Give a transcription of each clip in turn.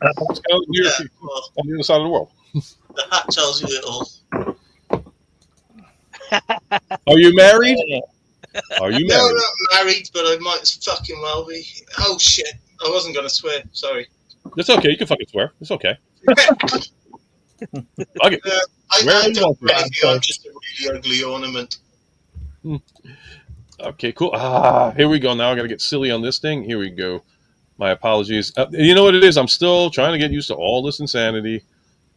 It's kind of near well, on the other side of the world. the hat tells you it all. Are you married? Are you No, married? I'm not married, but I might fucking well be. Oh shit! I wasn't gonna swear. Sorry. It's okay. You can fucking swear. It's okay. Fuck it. I Where you don't want do to? anything. I'm just a really ugly ornament. Okay, cool. Here we go. Now I got to get silly on this thing. Here we go. My apologies. You know what it is? I'm still trying to get used to all this insanity.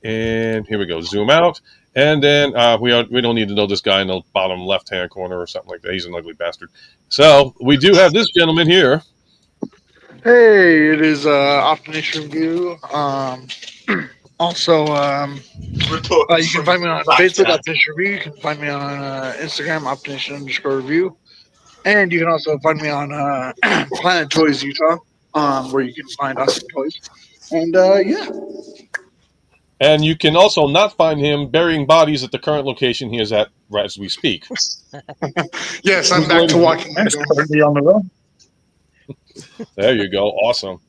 And here we go. Zoom out. And then we don't need to know this guy in the bottom left-hand corner or something like that. He's an ugly bastard. So we do have this gentleman here. Hey, it is Optimist Review. Also, Report you can find me on Facebook, Optimist Review. You can find me on Instagram, Optimist_Review. And you can also find me on Planet Toys Utah, where you can find awesome toys. And yeah. And you can also not find him burying bodies at the current location he is at right as we speak. Yes, I'm back to walking. I'm currently on the run. There you go. Awesome.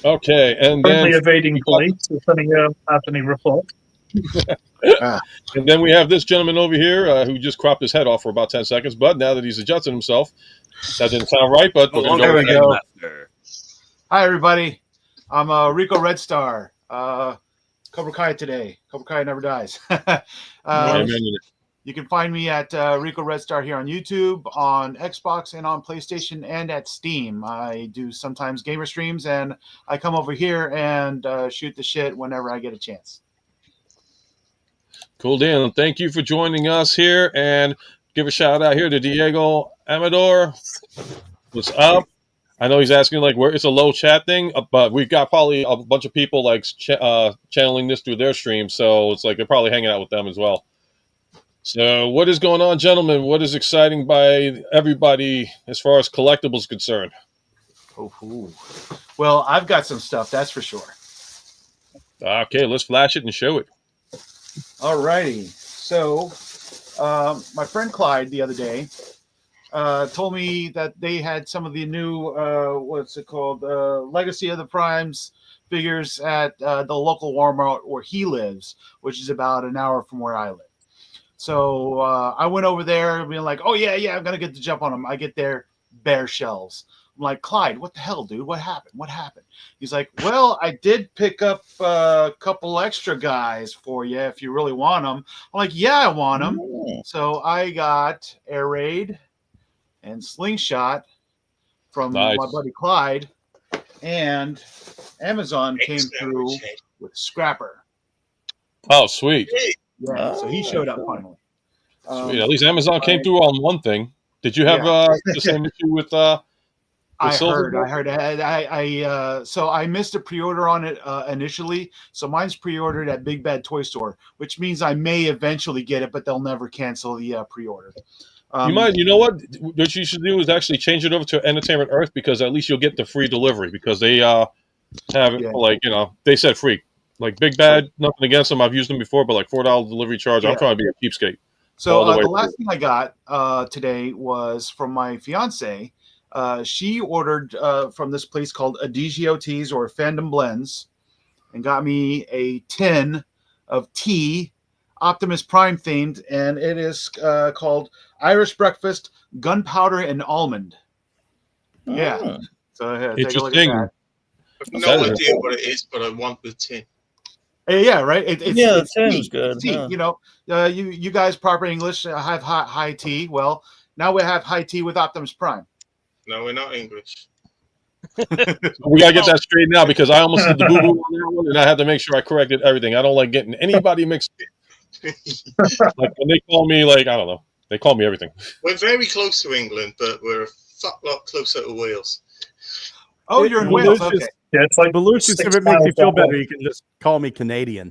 Okay, and Currently then evading police. If any have any report. and then we have this gentleman over here who just cropped his head off for about 10 seconds. But now that he's adjusted himself, that didn't sound right. But we're going to go. There we go. Hi, everybody. I'm Rico Red Star. Cobra Kai today. Cobra Kai never dies. You can find me at Rico Red Star here on YouTube, on Xbox, and on PlayStation, and at Steam. I do sometimes gamer streams, and I come over here and shoot the shit whenever I get a chance. Cool, Dan. Thank you for joining us here, and give a shout out here to Diego Amador. What's up? I know he's asking like where it's a low chat thing, but we've got probably a bunch of people like channeling this through their stream, so it's like they're probably hanging out with them as well. So what is going on, gentlemen? What is exciting by everybody as far as collectibles concerned? Oh, well, I've got some stuff, that's for sure. Okay, let's flash it and show it. All righty. So my friend Clyde the other day told me that they had some of the new, what's it called, Legacy of the Primes figures at the local Walmart where he lives, which is about an hour from where I live. So I went over there being like, oh, yeah, I'm going to get the jump on them. I get there, bare shelves. I'm like, Clyde, what the hell, dude? What happened? He's like, well, I did pick up a couple extra guys for you if you really want them. I'm like, yeah, I want them. So I got Air Raid and Slingshot from my buddy Clyde. And Amazon came through with Scrapper. Oh, sweet. Yeah, so he showed up finally. Sweet. At least Amazon came through on one thing. Did you have the same issue with I heard. So I missed a pre-order on it initially. So mine's pre-ordered at Big Bad Toy Store, which means I may eventually get it, but they'll never cancel the pre-order. You know what you should do is actually change it over to Entertainment Earth, because at least you'll get the free delivery, because they have it they said free. Like Big Bad, nothing against them. I've used them before, but like $4 delivery charge. Yeah. I'm trying to be a cheapskate. So the last thing I got today was from my fiance. She ordered from this place called Adigio Teas or Fandom Blends, and got me a tin of tea, Optimus Prime themed, and it is called Irish Breakfast Gunpowder and Almond. Yeah. So take a look at that. I have no idea what it is, but I want the tin. Yeah, right. The tin's good. Tea. Yeah. You know, you guys proper English have high tea. Well, now we have high tea with Optimus Prime. No, we're not English. We gotta get that straight now, because I almost did the boo boo on that one, and I had to make sure I corrected everything. I don't like getting anybody mixed. Like when they call me, like I don't know, they call me everything. We're very close to England, but we're a fuck lot closer to Wales. Oh, you're in Wales. Okay. Yeah, it's like Lucius, if it makes you feel better, you can just call me Canadian.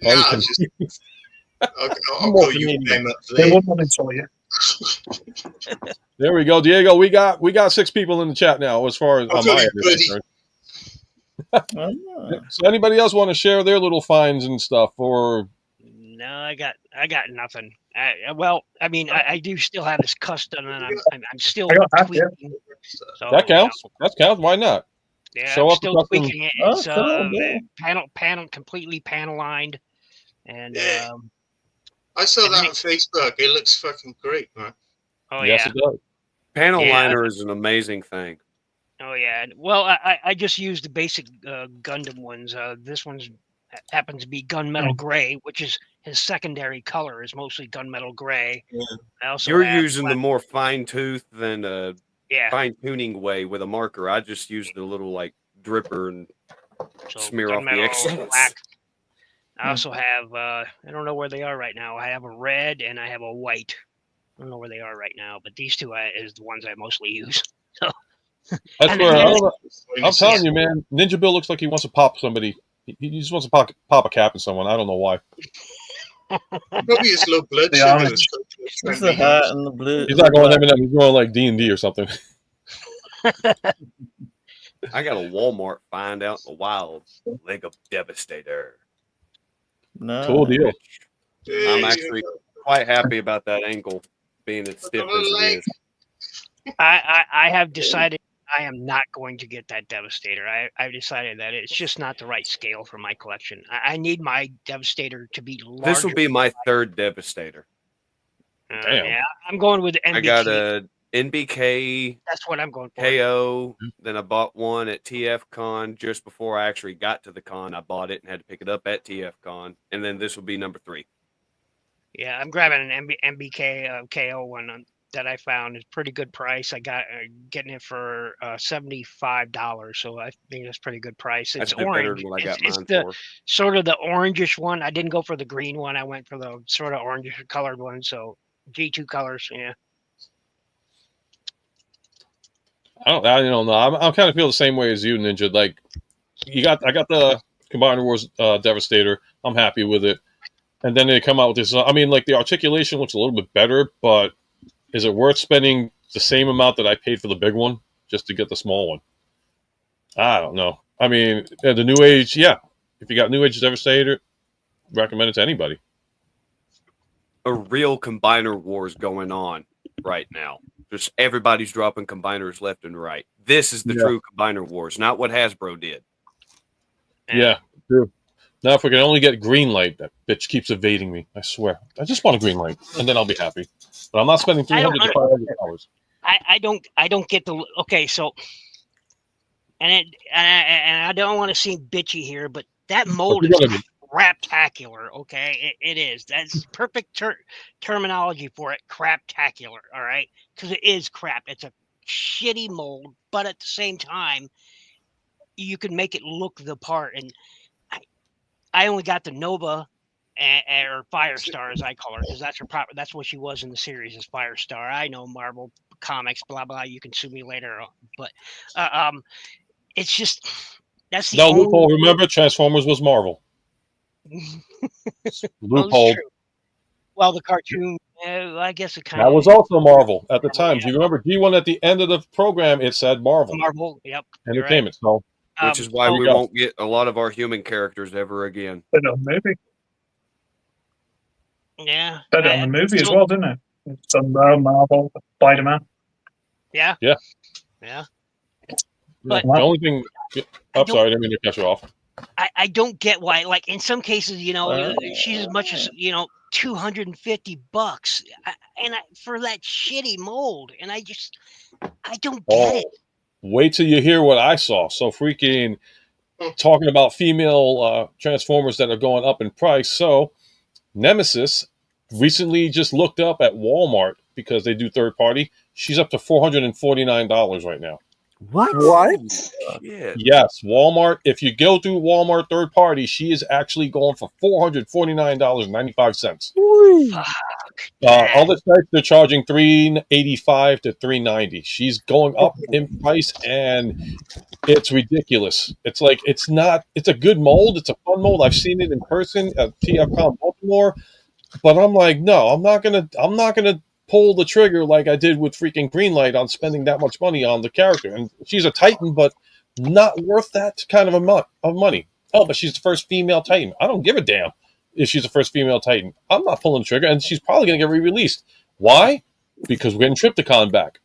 I'll call you them up they there. won't want to tell you. There we go, Diego. We got 6 people in the chat now, as far as on my end is concerned. So anybody else want to share their little finds and stuff, or? No, I got nothing. I do still have this custom, and I'm still tweaking. So, that counts. That counts. Why not? Yeah, Show I'm up the still custom. tweaking it. Oh, It's come on, man. completely panel lined, and Yeah. I saw and that they- on Facebook. It looks fucking great, man. oh Yes, yeah, it does. Panel Yeah. liner is an amazing thing. oh yeah. Well, I just used the basic Gundam ones. This one's happens to be gunmetal gray, which is his secondary color is mostly gunmetal gray. Yeah. I also You're have using the more fine tooth than yeah. fine tuning way with a marker. I just use the little like dripper and So smear off the gunmetal, excess. black. I also have I don't know where they are right now. I have a red and I have a white. I don't know where they are right now, but these two is the ones I mostly use. So I And swear, then- I don't know. I'm telling you, man. Ninja Bill looks like he wants to pop somebody. He just wants to pop a cap in someone. I don't know why. Probably just low blood The sugar. orange. and stuff. It's the hat and the blue. He's not going Eminem. He's going like D&D or something. I got a Walmart find out in the wild Lego Devastator. No. Cool deal. Yeah, I'm yeah. actually quite happy about that ankle being as stiff as it is. I have decided I am not going to get that Devastator. I've decided that it's just not the right scale for my collection. I need my Devastator to be larger. This will be my third Devastator. Damn. Yeah, I'm going with the MBK. I got a NBK That's what I'm going for. KO. Then I bought one at TF Con just before I actually got to the con. I bought it and had to pick it up at TF Con. And then this will be number 3. Yeah, I'm grabbing an MBK KO one that I found is pretty good price. I got getting it for $75, so I think that's pretty good price. That's It's a bit better orange. than what I got It's mine the for. sort of the orangish one. I didn't go for the green one. I went for the sort of orangish colored one. So G2 colors, yeah. I don't know. I kind of feel the same way as you, Ninja. Like, I got the Combiner Wars Devastator. I'm happy with it. And then they come out with this. I mean, like the articulation looks a little bit better, but is it worth spending the same amount that I paid for the big one just to get the small one? I don't know. I mean, the New Age, yeah. If you got New Age Devastator, recommend it to anybody. A real combiner wars going on right now. Just everybody's dropping combiners left and right. This is the Yeah. true combiner wars, not what Hasbro did. Yeah, true. Now, if we can only get green light, that bitch keeps evading me. I swear. I just want a green light, and then I'll be happy. But I'm not spending I don't $300 to $500. I don't get the okay. So and I don't want to seem bitchy here, but that mold you're is gonna be. craptacular. Okay, it is. That's perfect terminology for it. Craptacular. All right, because it is crap. It's a shitty mold, but at the same time, you can make it look the part. And I only got the Nova or Firestar, as I call her, because that's her proper. That's what she was in the series, is Firestar. I know Marvel Comics, blah blah. You can sue me later, but it's just that's the No only loophole. Remember, Transformers was Marvel. Loophole. true. Well, the cartoon, I guess it kind That of was also Marvel at the time. Yeah. Do you remember G1 at the end of the program? It said Marvel Marvel. Yep. you're right. Entertainment. So Which is why so- we Yeah. won't get a lot of our human characters ever again. Better on the movie. Yeah. Better on the movie as so- well, didn't it? Some Marvel, Spider-Man. Yeah. Yeah. Yeah. the But- only thing. I'm don't- sorry, I didn't mean to cut you off. I don't get why, like in some cases, Well, she's as much as, $250 for that shitty mold. And I don't get Oh, it. wait till you hear what I saw. So freaking talking about female Transformers that are going up in price. So Nemesis recently just looked up at Walmart because they do third party. She's up to $449 right now. What? What? Yeah. Yes, Walmart. If you go through Walmart third party, she is actually going for $449.95. Other sites they're charging $385 to $390. She's going up in price, and it's ridiculous. It's like it's not. It's a good mold. It's a fun mold. I've seen it in person at TFCon Baltimore, but I'm like, no, I'm not gonna pull the trigger like I did with freaking Greenlight on spending that much money on the character. And she's a Titan, but not worth that kind of amount of money. Oh, but she's the first female Titan. I don't give a damn if she's the first female Titan. I'm not pulling the trigger, and she's probably going to get re-released. Why? Because we're getting Trypticon back.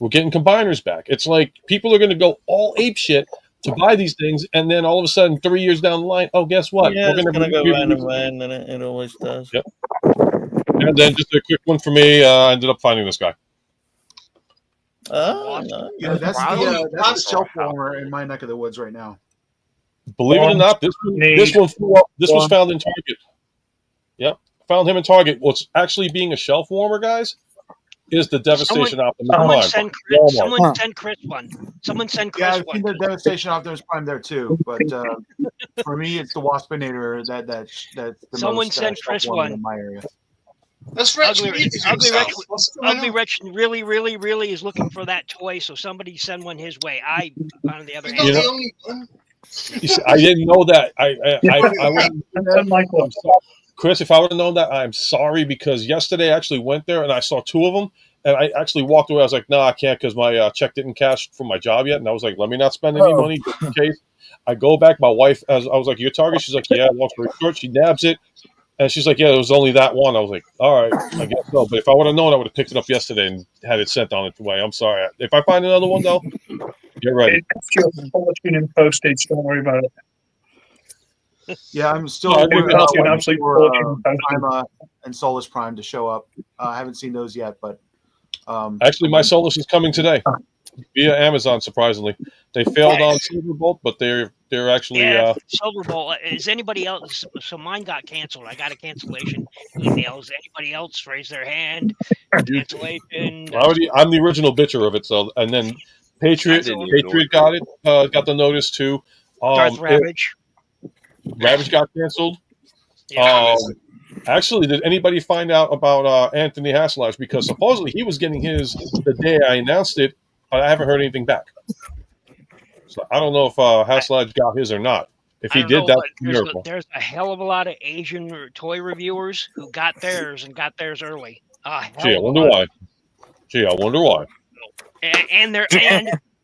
We're getting Combiners back. It's like people are going to go all ape shit to buy these things, and then all of a sudden, 3 years down the line, oh, guess what? Yeah, it's gonna go give round you- and round, and it always does. Yep. And then just a quick one for me. I ended up finding this guy. Oh, no. Yeah, that's the shelf warmer in my neck of the woods right now. Believe it or not, this one flew up. This was found in Target. Yep, found him in Target. What's actually being a shelf warmer, guys, is the Devastation Optimus Someone Prime. send Chris. Walmart. Someone send Chris one. Someone send Yeah, Chris I've seen one. the Devastation Optimus Prime there too, but for me, it's the Waspinator that's the Someone most send shelf Chris warmer one. in my area. That's Rich Ugly, muted ugly, himself. Rich, What's going ugly on? Rich really, really, really is looking for that toy. So somebody send one his way. I, on the other He's hand, not the only one. You see, I didn't know that. I wouldn't- And Michael, I'm sorry. Chris, if I would have known that, I'm sorry, because yesterday I actually went there and I saw two of them, and I actually walked away. I was like, no, I can't, because my check didn't cash from my job yet, and I was like, let me not spend any money just in case. I go back. My wife, as I was like, "Your Target?" She's like, "Yeah." Long story short, she nabs it, and she's like, "Yeah, it was only that one." I was like, "All right, I guess so." But if I would have known, I would have picked it up yesterday and had it sent on its way. I'm sorry. If I find another one, though, get ready. it's your fortune in postage. Don't worry about it. Yeah, I'm still No, I think that's an waiting absolute for fortune in postage. Prima and Solus Prime to show up. I haven't seen those yet, but Actually, my Solus is coming today via Amazon. Surprisingly, they failed on Silverbolt, but they're actually. yeah, Silverbolt. Is anybody else? So mine got canceled. I got a cancellation email. Has anybody else raised their hand? Cancellation. I'm the original bitcher of it. So, and then Patriot got it. Got the notice too. Darth Ravage. Ravage got canceled. Yeah. Actually, did anybody find out about Anthony Hasselhoff? Because supposedly he was getting his the day I announced it, but I haven't heard anything back. So I don't know if Hasselhoff got his or not. If he I don't did, know, that's but a miracle. there's a hell of a lot of Asian toy reviewers who got theirs and got theirs early. Gee, I wonder why. And they're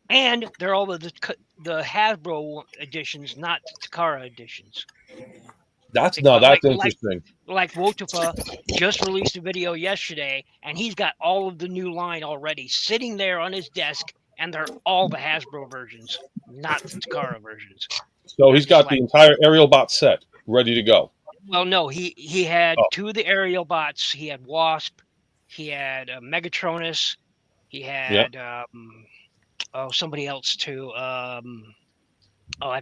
and they're all the Hasbro editions, not Takara editions. That's Like- interesting. Like Wotufa just released a video yesterday, and he's got all of the new line already sitting there on his desk, and they're all the Hasbro versions, not the Takara versions. So he's got the entire Aerial Bot set ready to go. Well, no, he had Oh. two of the aerial bots. He had Wasp. He had Megatronus. He had somebody else too. I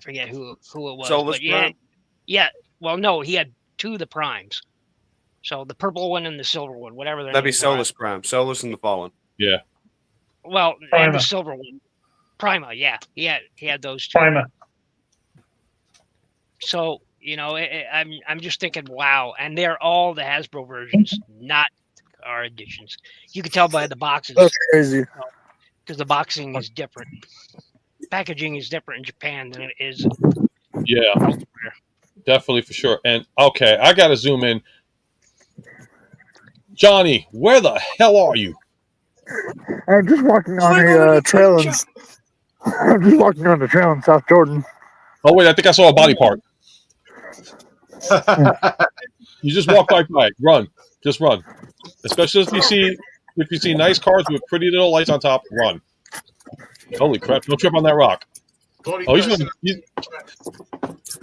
forget who it was. Solus but yeah, Prime? yeah. Well, no, he had two of the primes. So the purple one and the silver one, whatever their That'd be names are. Solus Prime, Solus and the Fallen. Yeah. Well, and Prima. the silver one, Prima. Yeah, he had those two. Primer. So I'm just thinking, wow, and they're all the Hasbro versions, not our editions. You can tell by the boxes That's crazy. because the boxing is different. Packaging is different in Japan than it is Yeah, elsewhere. definitely for sure. And okay, I got to zoom in. Johnny, where the hell are you? I'm just walking on a trail in. I'm just walking on the trail in South Jordan. Oh wait, I think I saw a body part. You just walk right by it. Run, just run. Especially if you see nice cars with pretty little lights on top. Run. Holy crap! Don't trip on that rock. Oh,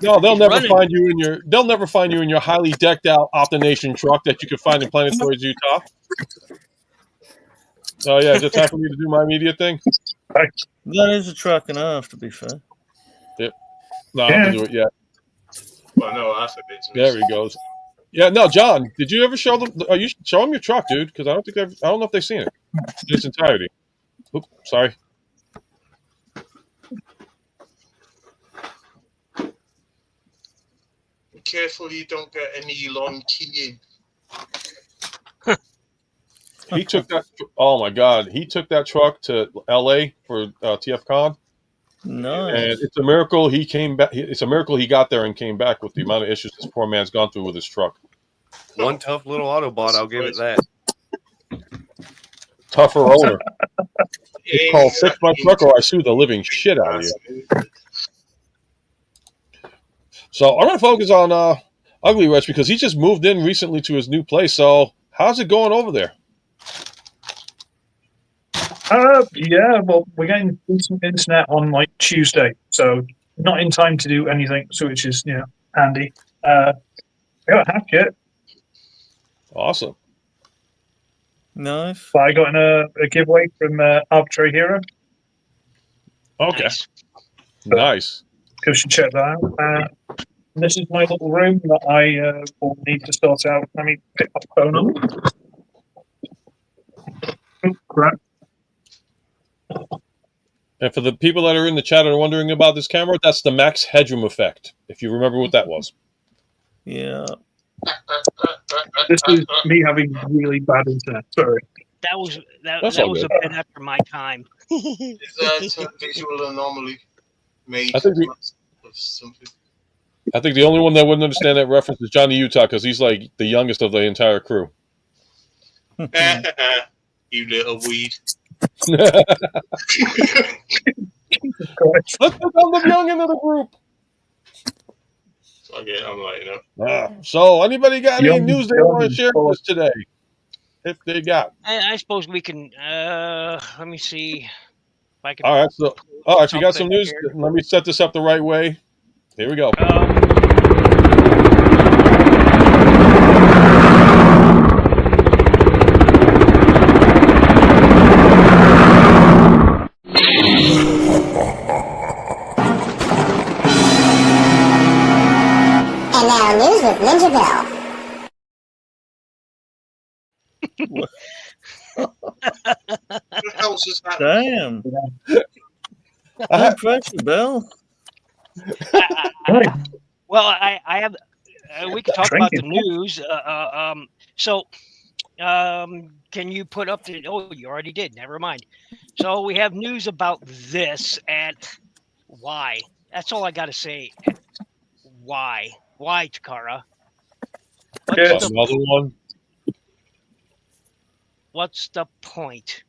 no, they'll never running. find you in your. They'll never find you in your highly decked out Optination truck that you can find in Planet Toys, Utah. Oh yeah, just time for me to do my media thing. That is a truck and a half, to be fair. No, I have to do it yet. Well, no, that's a bit. There he goes. Yeah, no, John, did you ever show them? You show them your truck, dude? Because I don't know if they've seen it in its entirety. Oops, sorry. Be careful you don't get an Elon key in. He took that. Oh my God, he took that truck to L.A. for TFCon, Nice. and it's a miracle he came back. It's a miracle he got there and came back with the amount of issues this poor man's gone through with his truck. One tough little Autobot, I'll give it that. Tougher owner. It's called Fix My Truck or I Sue the Living Shit Out of You. So I'm going to focus on Ugly Rich because he just moved in recently to his new place. So how's it going over there? Yeah, well, we're getting decent internet on like Tuesday, so not in time to do anything, so which is handy. I got a hack kit, Awesome. Nice. but I got in a giveaway from Arbitrary Hero. Okay. Nice. Nice. You should check that out. This is my little room that I will need to sort out. Let me pick my phone up. Oh, crap. And for the people that are in the chat and are wondering about this camera, that's the Max Headroom effect. If you remember what that was. Yeah. This is me having really bad internet. Sorry. That was That's that all was good. a bit after my time. Is that a visual anomaly made I think we- of something? I think the only one that wouldn't understand that reference is Johnny Utah because he's like the youngest of the entire crew. You little weed. Let's become the young end of the group. Okay, I'm lighting up. So, anybody got any Young, news they young, want to share with us today? If they got. I suppose we can. Let me see if I can. All right. So, if you got some something news, here. let me set this up the right way. Here we go. And now news with Ninja Bell. What else is happening? Damn. Good pressure, Bill. Well, I have. We can talk about the Drinking. news. Can you put up the? Oh, you already did. Never mind. So we have news about this and why. That's all I got to say. Why? Why, Takara? Yes. Another one. What's the point?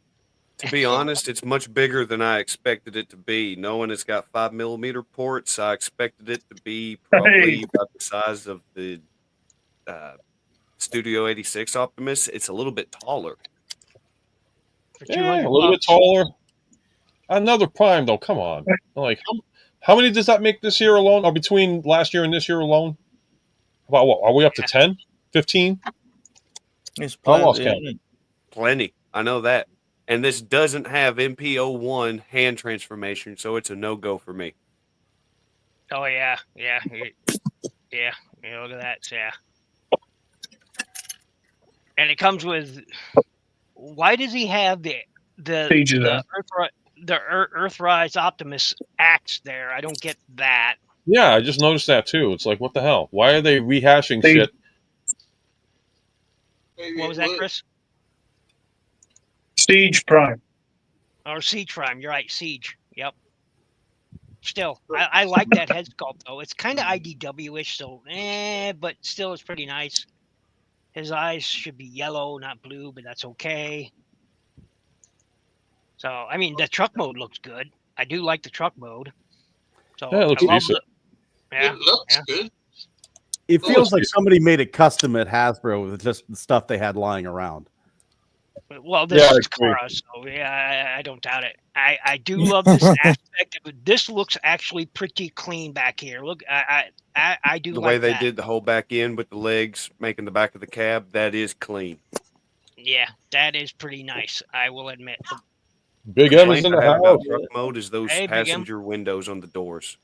To be honest, it's much bigger than I expected it to be. Knowing it's got 5mm ports, I expected it to be probably Hey. about the size of the Studio 86 Optimus. It's a little bit taller. For Yeah, 200 a little bit bucks? taller. Another Prime, though. Come on. Like, how many does that make this year alone? Or between last year and this year alone? About what? Are we up to 10? 15? It's I lost plenty, count. isn't it? Plenty. I know that. And this doesn't have MP01 hand transformation, so it's a no-go for me. Oh yeah. Look at that. Yeah. And it comes with. Why does he have the Feature there. Earthrise Optimus axe there? I don't get that. Yeah, I just noticed that too. It's like, what the hell? Why are they rehashing They- shit? Maybe What it was that, would. Chris? Siege Prime. Or Siege Prime? You're right, Siege. Yep. Still, I like that head sculpt though. It's kind of IDW-ish, so but still, it's pretty nice. His eyes should be yellow, not blue, but that's okay. So, I mean, the truck mode looks good. I do like the truck mode. So, Yeah, it looks I love decent. yeah, It looks yeah. good. It Oh, feels it's like decent. somebody made it custom at Hasbro with just the stuff they had lying around. Well, this Yeah, I is agree. Takara, so yeah, I don't doubt it. I do love this aspect of it. This looks actually pretty clean back here. Look, I do The like way they that. did the whole back end with the legs making the back of the cab, that is clean. Yeah, that is pretty nice. I will admit. Big M is Complaint in I the have house. about truck mode is those Hey, Big M. passenger windows on the doors.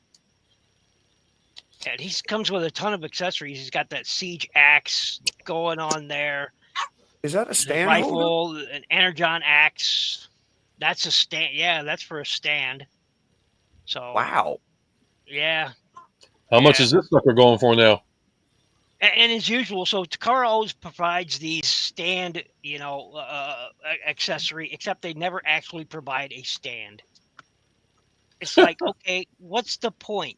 And he comes with a ton of accessories. He's got that siege axe going on there. Is that a The stand holder? rifle, an energon axe. That's a stand. Yeah, that's for a stand. So Wow. yeah. How much Yeah. is this sucker going for now? And as usual, so Takara always provides these stand, accessory, except they never actually provide a stand. It's like, okay, what's the point?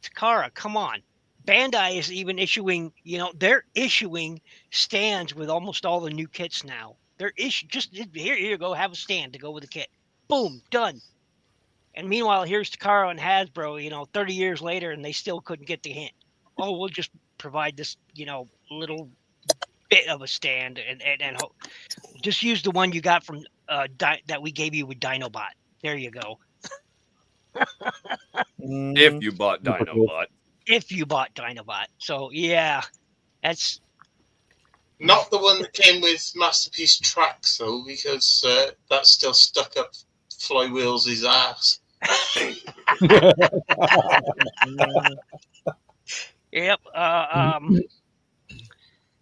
Takara, come on. Bandai is even issuing, they're issuing stands with almost all the new kits now. They're just here you go, have a stand to go with the kit. Boom, done. And meanwhile, here's Takara and Hasbro, 30 years later, and they still couldn't get the hint. Oh, we'll just provide this, little bit of a stand, and just use the one you got from that we gave you with Dinobot. There you go. If you bought Dinobot. If you bought Dinobot. So yeah, that's Not the one that came with Masterpiece tracks though, because that's still stuck up Flywheels' ass. Yep.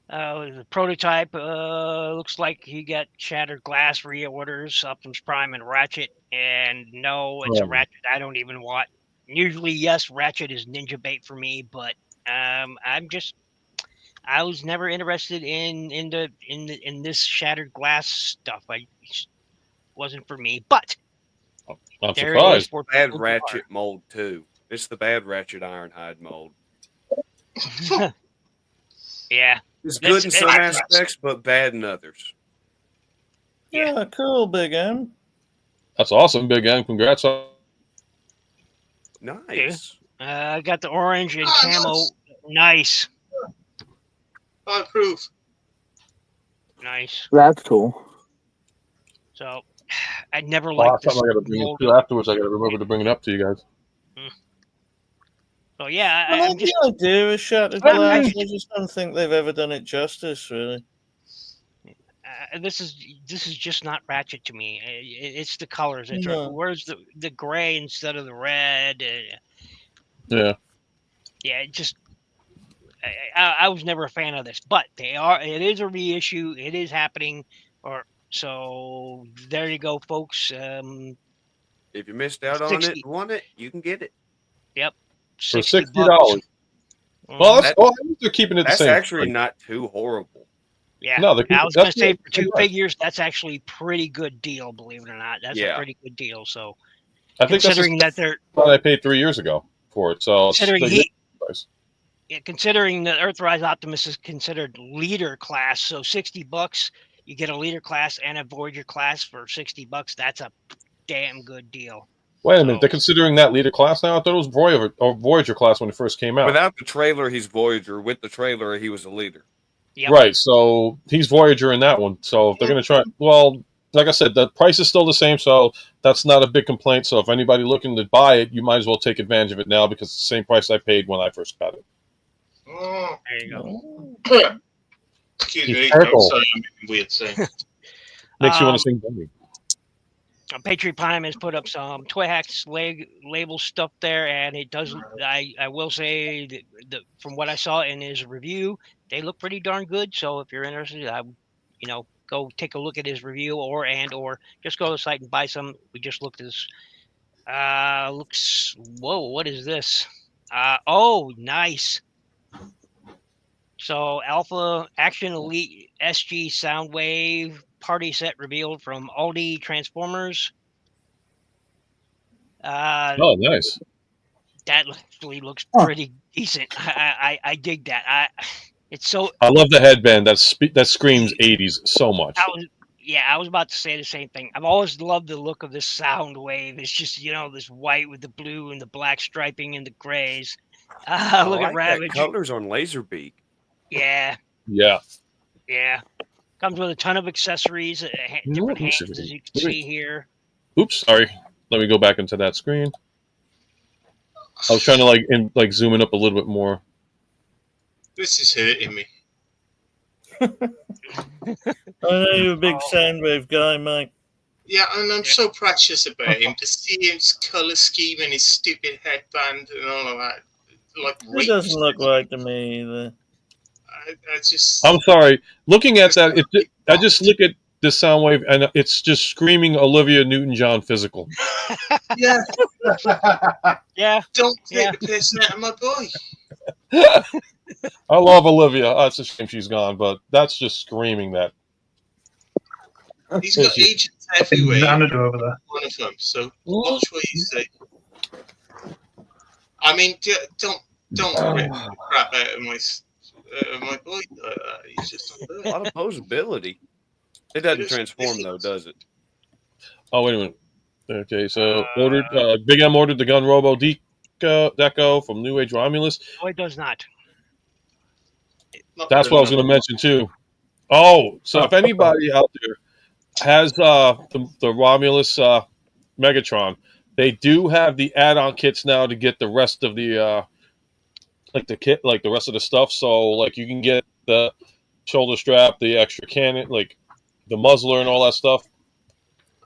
The prototype looks like he got Shattered Glass reorders, Optimus Prime and Ratchet, and no, it's a Ratchet I don't even want. Usually, yes, Ratchet is ninja bait for me, but I was never interested in this Shattered Glass stuff. I wasn't for me, but I'm there it is surprised. for Bad people who Ratchet mold too. It's the bad Ratchet Ironhide mold. are. Yeah. It's That's- good in some that's- aspects, but bad in others. Yeah, cool, Big M. That's awesome, Big M. Congrats on. Nice. I got the orange and Ah, camo. Nice. I approve. Nice. That's cool. So I never Oh, liked that's this. something I got to bring it mold. to afterwards. I got to remember to bring it up to you guys. So yeah, I I'm like just the idea of Shattered Well, Glass. I- I just don't think they've ever done it justice, really. this is just not Ratchet to me. It's the colors. It's No. where's the gray instead of the red? Yeah. Yeah, it just I was never a fan of this, but it is a reissue. It is happening, so there you go, folks. If you missed out on 60. it, want it, you can get it. Yep, For $60. $60. Mhm. Well, that's cool. They're keeping it the That's same. actually price. not too horrible. Yeah, No, they're I was going to that's say good. for two Right. figures, that's actually pretty good deal. Believe it or not, that's a Yeah. pretty good deal. So I think that's considering that they're what I paid 3 years ago for it. So considering it's he, price. yeah, considering that Earthrise Optimus is considered leader class, so $60 you get a leader class and a Voyager class for $60. That's a damn good deal. Wait a minute, So- they're considering that leader class now? I thought it was Voyager class when it first came out. Without the trailer, he's Voyager. With the trailer, he was a leader. Yep. Right, so he's Voyager in that one. So if they're going to try, well, like I said, the price is still the same, so that's not a big complaint. So if anybody looking to buy it, you might as well take advantage of it now because it's the same price I paid when I first got it. Oh, There you go. Oh. excuse He's me. purple. I'm sorry, I'm being weird saying. Makes you want Um, to sing Bunny. Patriot Prime has put up some Toy Hacks label stuff there, and it does. I will say that from what I saw in his review, they look pretty darn good. So if you're interested, go take a look at his review, or just go to the site and buy some. We just looked at this. Looks. Whoa, what is this? Oh, nice. So Alpha Action Elite SG Soundwave party set revealed from Aldi Transformers. Oh, nice. That actually looks pretty decent. I dig that. It's so. I love the headband. That screams 80s so much. I was about to say the same thing. I've always loved the look of this Soundwave. It's just this white with the blue and the black striping and the grays. I Look like at Ravage. that colors on Laserbeak. Yeah. Yeah. Yeah. Comes with a ton of accessories, different Ooh, hands, as you can see here. Oops, sorry. Let me go back into that screen. I was trying to zoom it up a little bit more. This is hurting me. I know you're a big Soundwave guy, Mike. Yeah, and I'm so precious about him to see his colour scheme and his stupid headband and all of that. It doesn't look right to me either. I just. I'm sorry. Looking at that, I just look at the Soundwave and it's just screaming Olivia Newton-John physical. Yeah. Yeah. Don't take the piss out of my boy. I love Olivia. Oh, it's a shame she's gone, but that's just screaming that. He's got agents everywhere. Xanadu over there. One of them. So watch what you say. I mean, don't rip the crap out of my boy. He's just A lot of posability. It doesn't transform though, does it? Oh, wait a minute. Okay, so Big M ordered the Gun Robo Deco from New Age Romulus. No, it does not. That's what I was going to mention too. Oh, so if anybody out there has the Romulus Megatron, they do have the add-on kits now to get the rest of the like the kit, like the rest of the stuff. So like you can get the shoulder strap, the extra cannon, like the muzzler and all that stuff.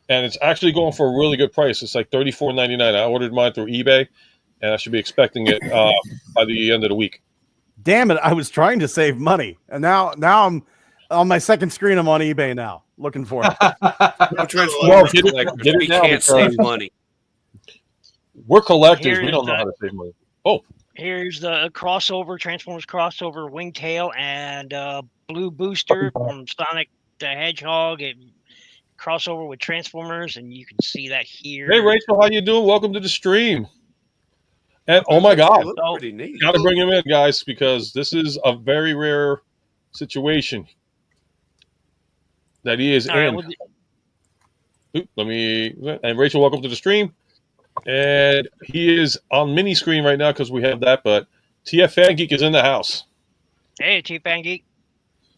And it's actually going for a really good price. It's like $34.99. I ordered mine through eBay, and I should be expecting it by the end of the week. Damn it! I was trying to save money, and now I'm on my second screen. I'm on eBay now, looking for it. No Transformers get it- collectors. get it We now can't because- save money. We're collectors. Here's We don't know the- how to save money. Oh, Here's the crossover, Transformers crossover Wingtail and Blue Booster from Sonic the Hedgehog. It crossover with Transformers, and you can see that here. hey Rachel, how you doing? Welcome to the stream. And oh my God, It looks pretty neat. got to bring him in, guys, because this is a very rare situation that he is All right, in. well, Oop, and Rachel, welcome to the stream. And he is on mini screen right now because we have that, but TF Fan Geek is in the house. hey, Chief Fan Geek.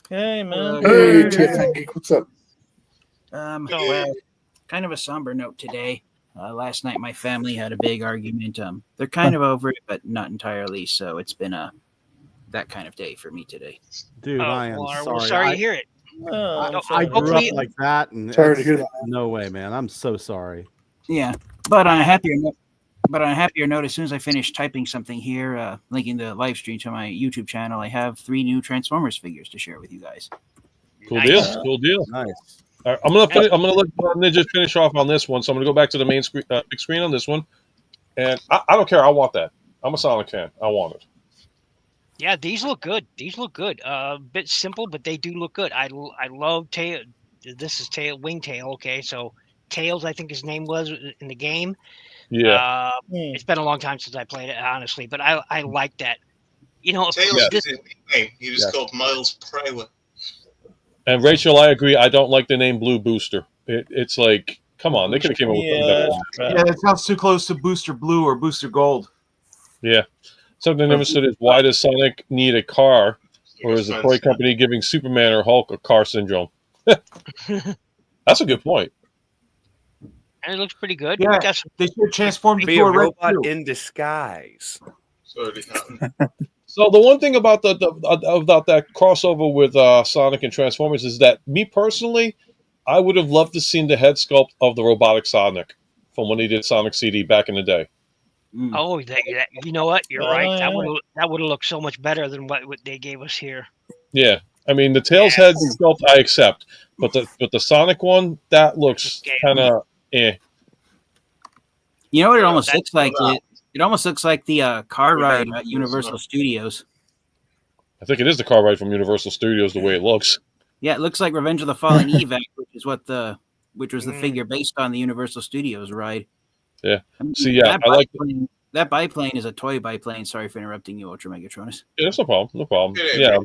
Hey, man. Hey, TFN Geek, what's up? So, Kind of a somber note today. Last night, my family had a big argument. They're kind of over it, but not entirely. So it's been that kind of day for me today. Dude, I am well, sorry. we're sorry to hear it. Oh, I'm I sorry. grew up Hopefully- like that, and Sorry to hear that. no way, man. I'm so sorry. Yeah, but on a happier note, as soon as I finish typing something here, linking the live stream to my YouTube channel, I have 3 new Transformers figures to share with you guys. Cool Nice. deal. Cool deal. Nice. All right, I'm gonna let Ninja finish off on this one. So I'm gonna go back to the main screen, big screen on this one, and I don't care. I want that. I'm a Sonic fan. I want it. Yeah, these look good. These look good. A bit simple, but they do look good. I love Tail. This is Wingtail. Okay, so Tails, I think his name was in the game. Yeah. It's been a long time since I played it, honestly, but I like that. You know, Tails this, is his name. He was Yeah. called Miles Prower. And Rachel, I agree. I don't like the name Blue Booster. It's like, come on, they could have came up with something better. Yeah, that sounds too close to Booster Blue or Booster Gold. Yeah. Something I never understood is why does Sonic need a car, or is the toy company giving Superman or Hulk a car syndrome? That's a good point. and it looks pretty good. Yeah. Got some- They should transform Be into a a red robot too. in disguise. Sorry, happened. So the one thing about about that crossover with Sonic and Transformers is that me personally, I would have loved to seen the head sculpt of the robotic Sonic from when he did Sonic CD back in the day. Oh, you know what? You're right. yeah. That would have looked so much better than what they gave us here. Yeah, I mean the Tails head sculpt I accept, but the Sonic one that looks kind of eh. You know what it Yeah, almost that's looks like? cool. It almost looks like the car ride at Universal Studios. I think it is the car ride from Universal Studios the way it looks. Yeah, it looks like Revenge of the Fallen Evac, which was the figure based on the Universal Studios ride. Yeah. I mean, See, yeah, I like that biplane is a toy biplane. Sorry for interrupting you, Ultra Megatronus. Yeah, that's no problem. No problem. Yeah. Yeah,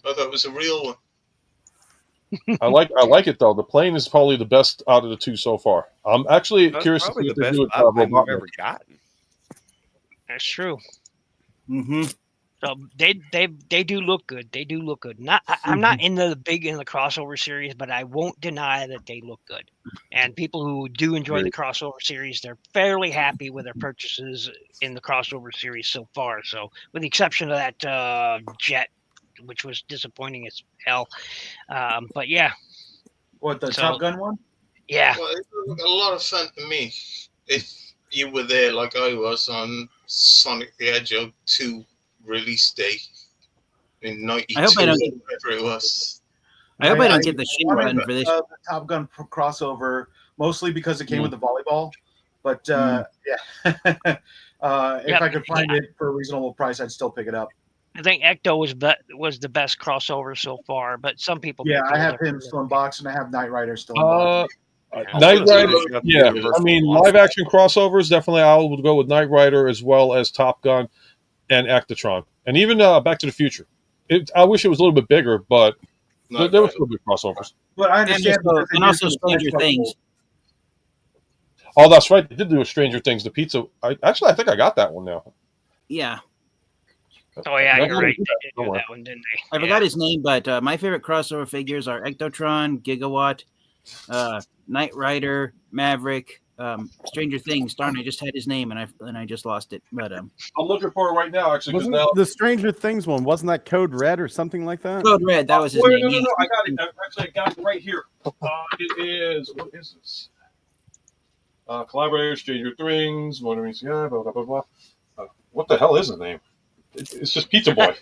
I thought it was a real one. I like it though. The plane is probably the best out of the two so far. I'm actually That's curious to probably see the what they best do with biplane we've Robotnik. ever gotten. That's true. Mm-hmm. So they do look good. They do look good. I'm not in the crossover series, but I won't deny that they look good. And people who do enjoy the crossover series, they're fairly happy with their purchases in the crossover series so far. So with the exception of that Jet, which was disappointing as hell. But yeah, What, the So- Top Gun one? yeah. Well, it was a lot of fun to me. If you were there like I was on Sonic the Hedgehog 2 release day in 92, I hope I don't- whatever it was. I hope I don't get the shit wanted run for this. The Top Gun crossover, mostly because it came with the volleyball. But yeah, if I could find it for a reasonable price, I'd still pick it up. I think Ecto was the best crossover so far, but some people. Yeah, may I feel have him differently. still in box, and I have Knight Rider still in box. Knight Rider, Got the yeah. Universal I mean, one. live action crossovers definitely. I would go with Knight Rider as well as Top Gun and Actotron, and even Back to the Future. I wish it was a little bit bigger, but there were still good crossovers. But I understand. And also Stranger Things. Oh, that's right. They did do a Stranger Things. The pizza. I think I got that one now. Yeah. Oh yeah, No, you're right. don't They did do worry. that one, didn't they? I forgot his name, but my favorite crossover figures are Ectotron, Gigawatt, Knight Rider, Maverick, Stranger Things. Darn, I just had his name and I just lost it. But I'm looking for it right now, actually. 'Cause Wasn't now, the Stranger Things one? Wasn't that Code Red or something like that? Code Red, that was his wait, name. no, Yeah. I got it. Actually, I got it right here. It is, what is this? Collaborator, Stranger Things, Modern CI, blah, blah, blah, blah. What the hell is the name? It's just Pizza Boy.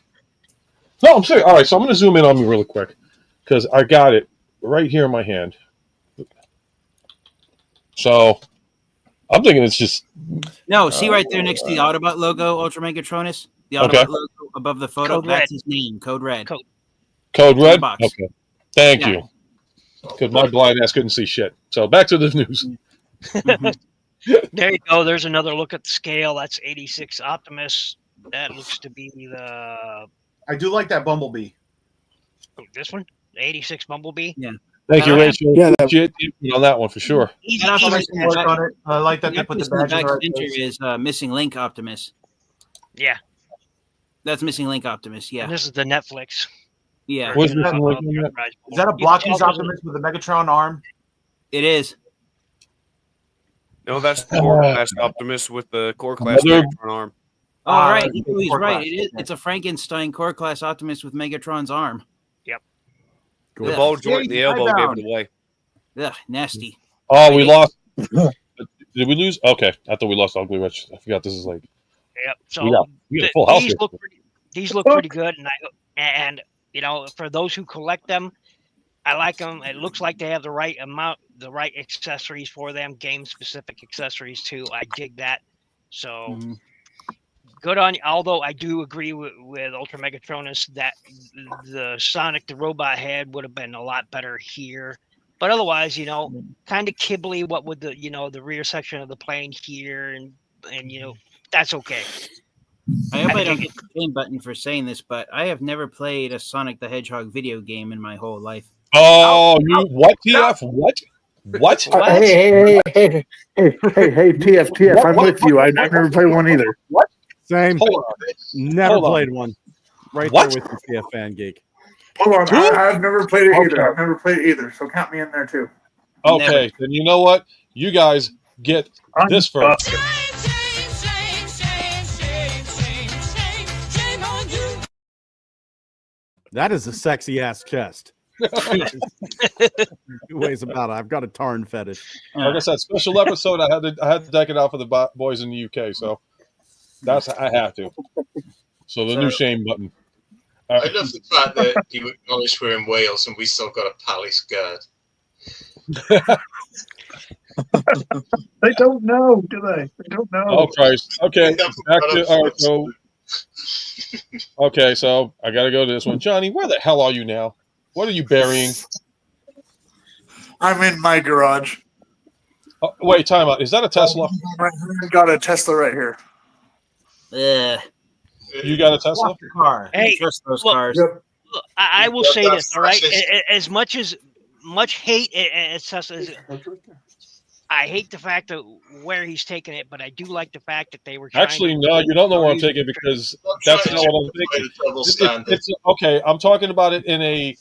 No, I'm serious. All right, so I'm going to zoom in on me really quick because I got it right here in my hand. So I'm thinking it's just. No, see right there next to the Autobot logo, Ultra Megatronus? The Autobot Okay. logo above the photo, Code Red. that's his name, Code Red. Code- Code Red? box. Okay. Thank Yeah. you. Because my blind ass couldn't see shit. So back to the news. There you go. There's another look at the scale. That's 86 Optimus. That looks to be the I do like that Bumblebee. this one, the 86 Bumblebee. Yeah. Thank you, Yeah, Rachel. yeah, that- Appreciate the input on that one for sure. Easy, And also, easy. like Some work on it. I like that The they put the Optimus in the badge in back the right center place. is Missing Link Optimus. Yeah, That's Missing Link Optimus. Yeah. and this is the Netflix. Yeah. What's version this of one? the Enterprise. Is that a You can Blockies tell there's Optimus with a Megatron arm? It is. No, that's the core class Optimus with the core class Another- Megatron arm. All right. it's He's core right. class. It is. It's a Frankenstein core class Optimus with Megatron's arm. Cool. The Yeah. ball joint in the elbow gave Skybound. it away. Ugh, nasty. Oh, we lost. Did we lose? Okay. I thought we lost Ugly Rich. I forgot this is like. Yep. So We got a th- full house these here. look pretty. These look pretty good, and you know, for those who collect them, I like them. It looks like they have the right amount, the right accessories for them, game specific accessories too. I dig that. So Mhm. good on you. Although I do agree with Ultra Megatronus that the Sonic the Robot head would have been a lot better here. But otherwise, you know, kind of kibbly. What would the the rear section of the plane here, and you know, that's okay. I hope I I don't think get the shame button for saying this, but I have never played a Sonic the Hedgehog video game in my whole life. Oh, you what? TF? What? What? What? Hey, TF, I'm with you. I've never played one either. Same. Hold on. Never Hold on. played one. Right What? there with you, CF Fan Geek. Hold on, I've never played it Okay. either. I've never played it either, so count me in there too. Okay, then you know what? You guys get this first. Unbusted. That is a sexy ass chest. It weighs about. I've got a Tarn fetish. Like I said, special episode. I had to deck it out for the boys in the UK, so that's I have to. So the new shame button. I love the fact that you acknowledge we're in Wales and we still got a Palace guard. They don't know, do they? They don't know. Oh Christ! Okay, back to all right. So okay, so I got to go to this one. Johnny, where the hell are you now? What are you burying? I'm in my garage. Oh, wait, time out. Is that a Tesla? I've got a Tesla right here. Ugh. You got a Tesla? Walk the car. Hey, Trust those look, cars. Yep. Look, I will Yeah, say that's this, all right? racist. As much hate as I hate the fact that where he's taking it, but I do like the fact that they were trying Actually, to, no, you don't know where I'm taking it because that's not what I'm thinking. It's okay. I'm talking about it in a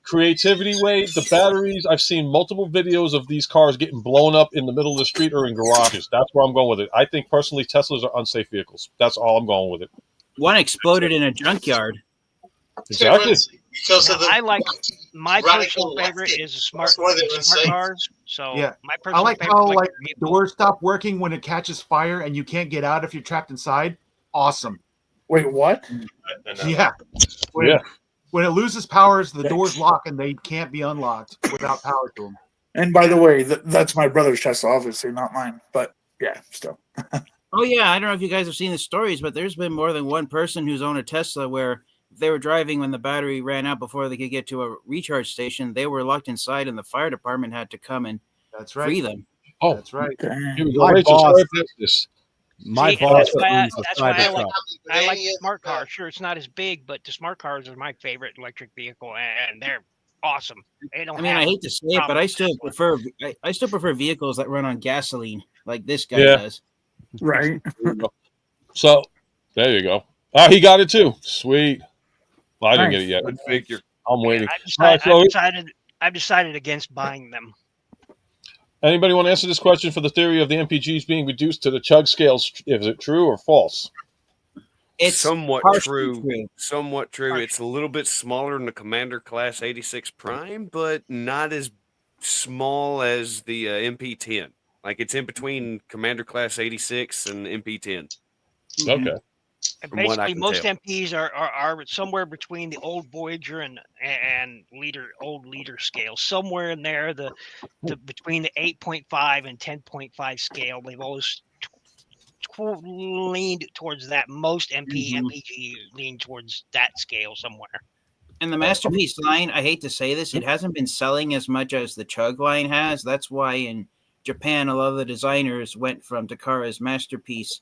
creativity way. The batteries, I've seen multiple videos of these cars getting blown up in the middle of the street or in garages. That's where I'm going with it. I think personally, Teslas are unsafe vehicles. That's all I'm going with it. One exploded in a junkyard. Exactly. Because of the I like my radical personal favorite lefty. is the smart, That's why they're the smart insane. cars. So Yeah. my I personal like favorite how electric like vehicle. doors stop working when it catches fire and you can't get out if you're trapped inside. Awesome. Wait, what? Yeah. When, Yeah. when it loses powers, the doors lock and they can't be unlocked without power to them. And by the way, that's my brother's Tesla, obviously, not mine. But yeah, still. Oh yeah, I don't know if you guys have seen the stories, but there's been more than one person who's owned a Tesla where they were driving when the battery ran out before they could get to a recharge station. They were locked inside, and the fire department had to come and That's right. free them. Oh, That's right. here we go. My Rachel, boss- sorry for this. My See, boss that's why owns a that's why I like Cybertruck. I like the smart cars. Sure, it's not as big, but the smart cars are my favorite electric vehicle, and they're awesome. They don't. I mean, have I hate to say it, but I still problems. prefer I still prefer vehicles that run on gasoline, like this guy Yeah. does. Right. There you go. So there you go. Oh, he got it too. Sweet. Well, I didn't Nice. get it yet. Good figure. I'm waiting. I've decided against buying them. Anybody want to answer this question for the theory of the MPGs being reduced to the chug scales? Is it true or false? It's somewhat partially true. Somewhat true. It's a little bit smaller than the Commander Class 86 Prime, but not as small as the MP10. Like it's in between Commander Class 86 and MP10. Okay. And From what I basically, can most tell. MPs are somewhere between the old Voyager and old leader scale. Somewhere in there, the between the 8.5 and 10.5 scale, they've always leaned towards that. Most MPG lean towards that scale somewhere. And the Masterpiece line, I hate to say this, it hasn't been selling as much as the Chug line has. That's why in Japan, a lot of the designers went from Takara's Masterpiece,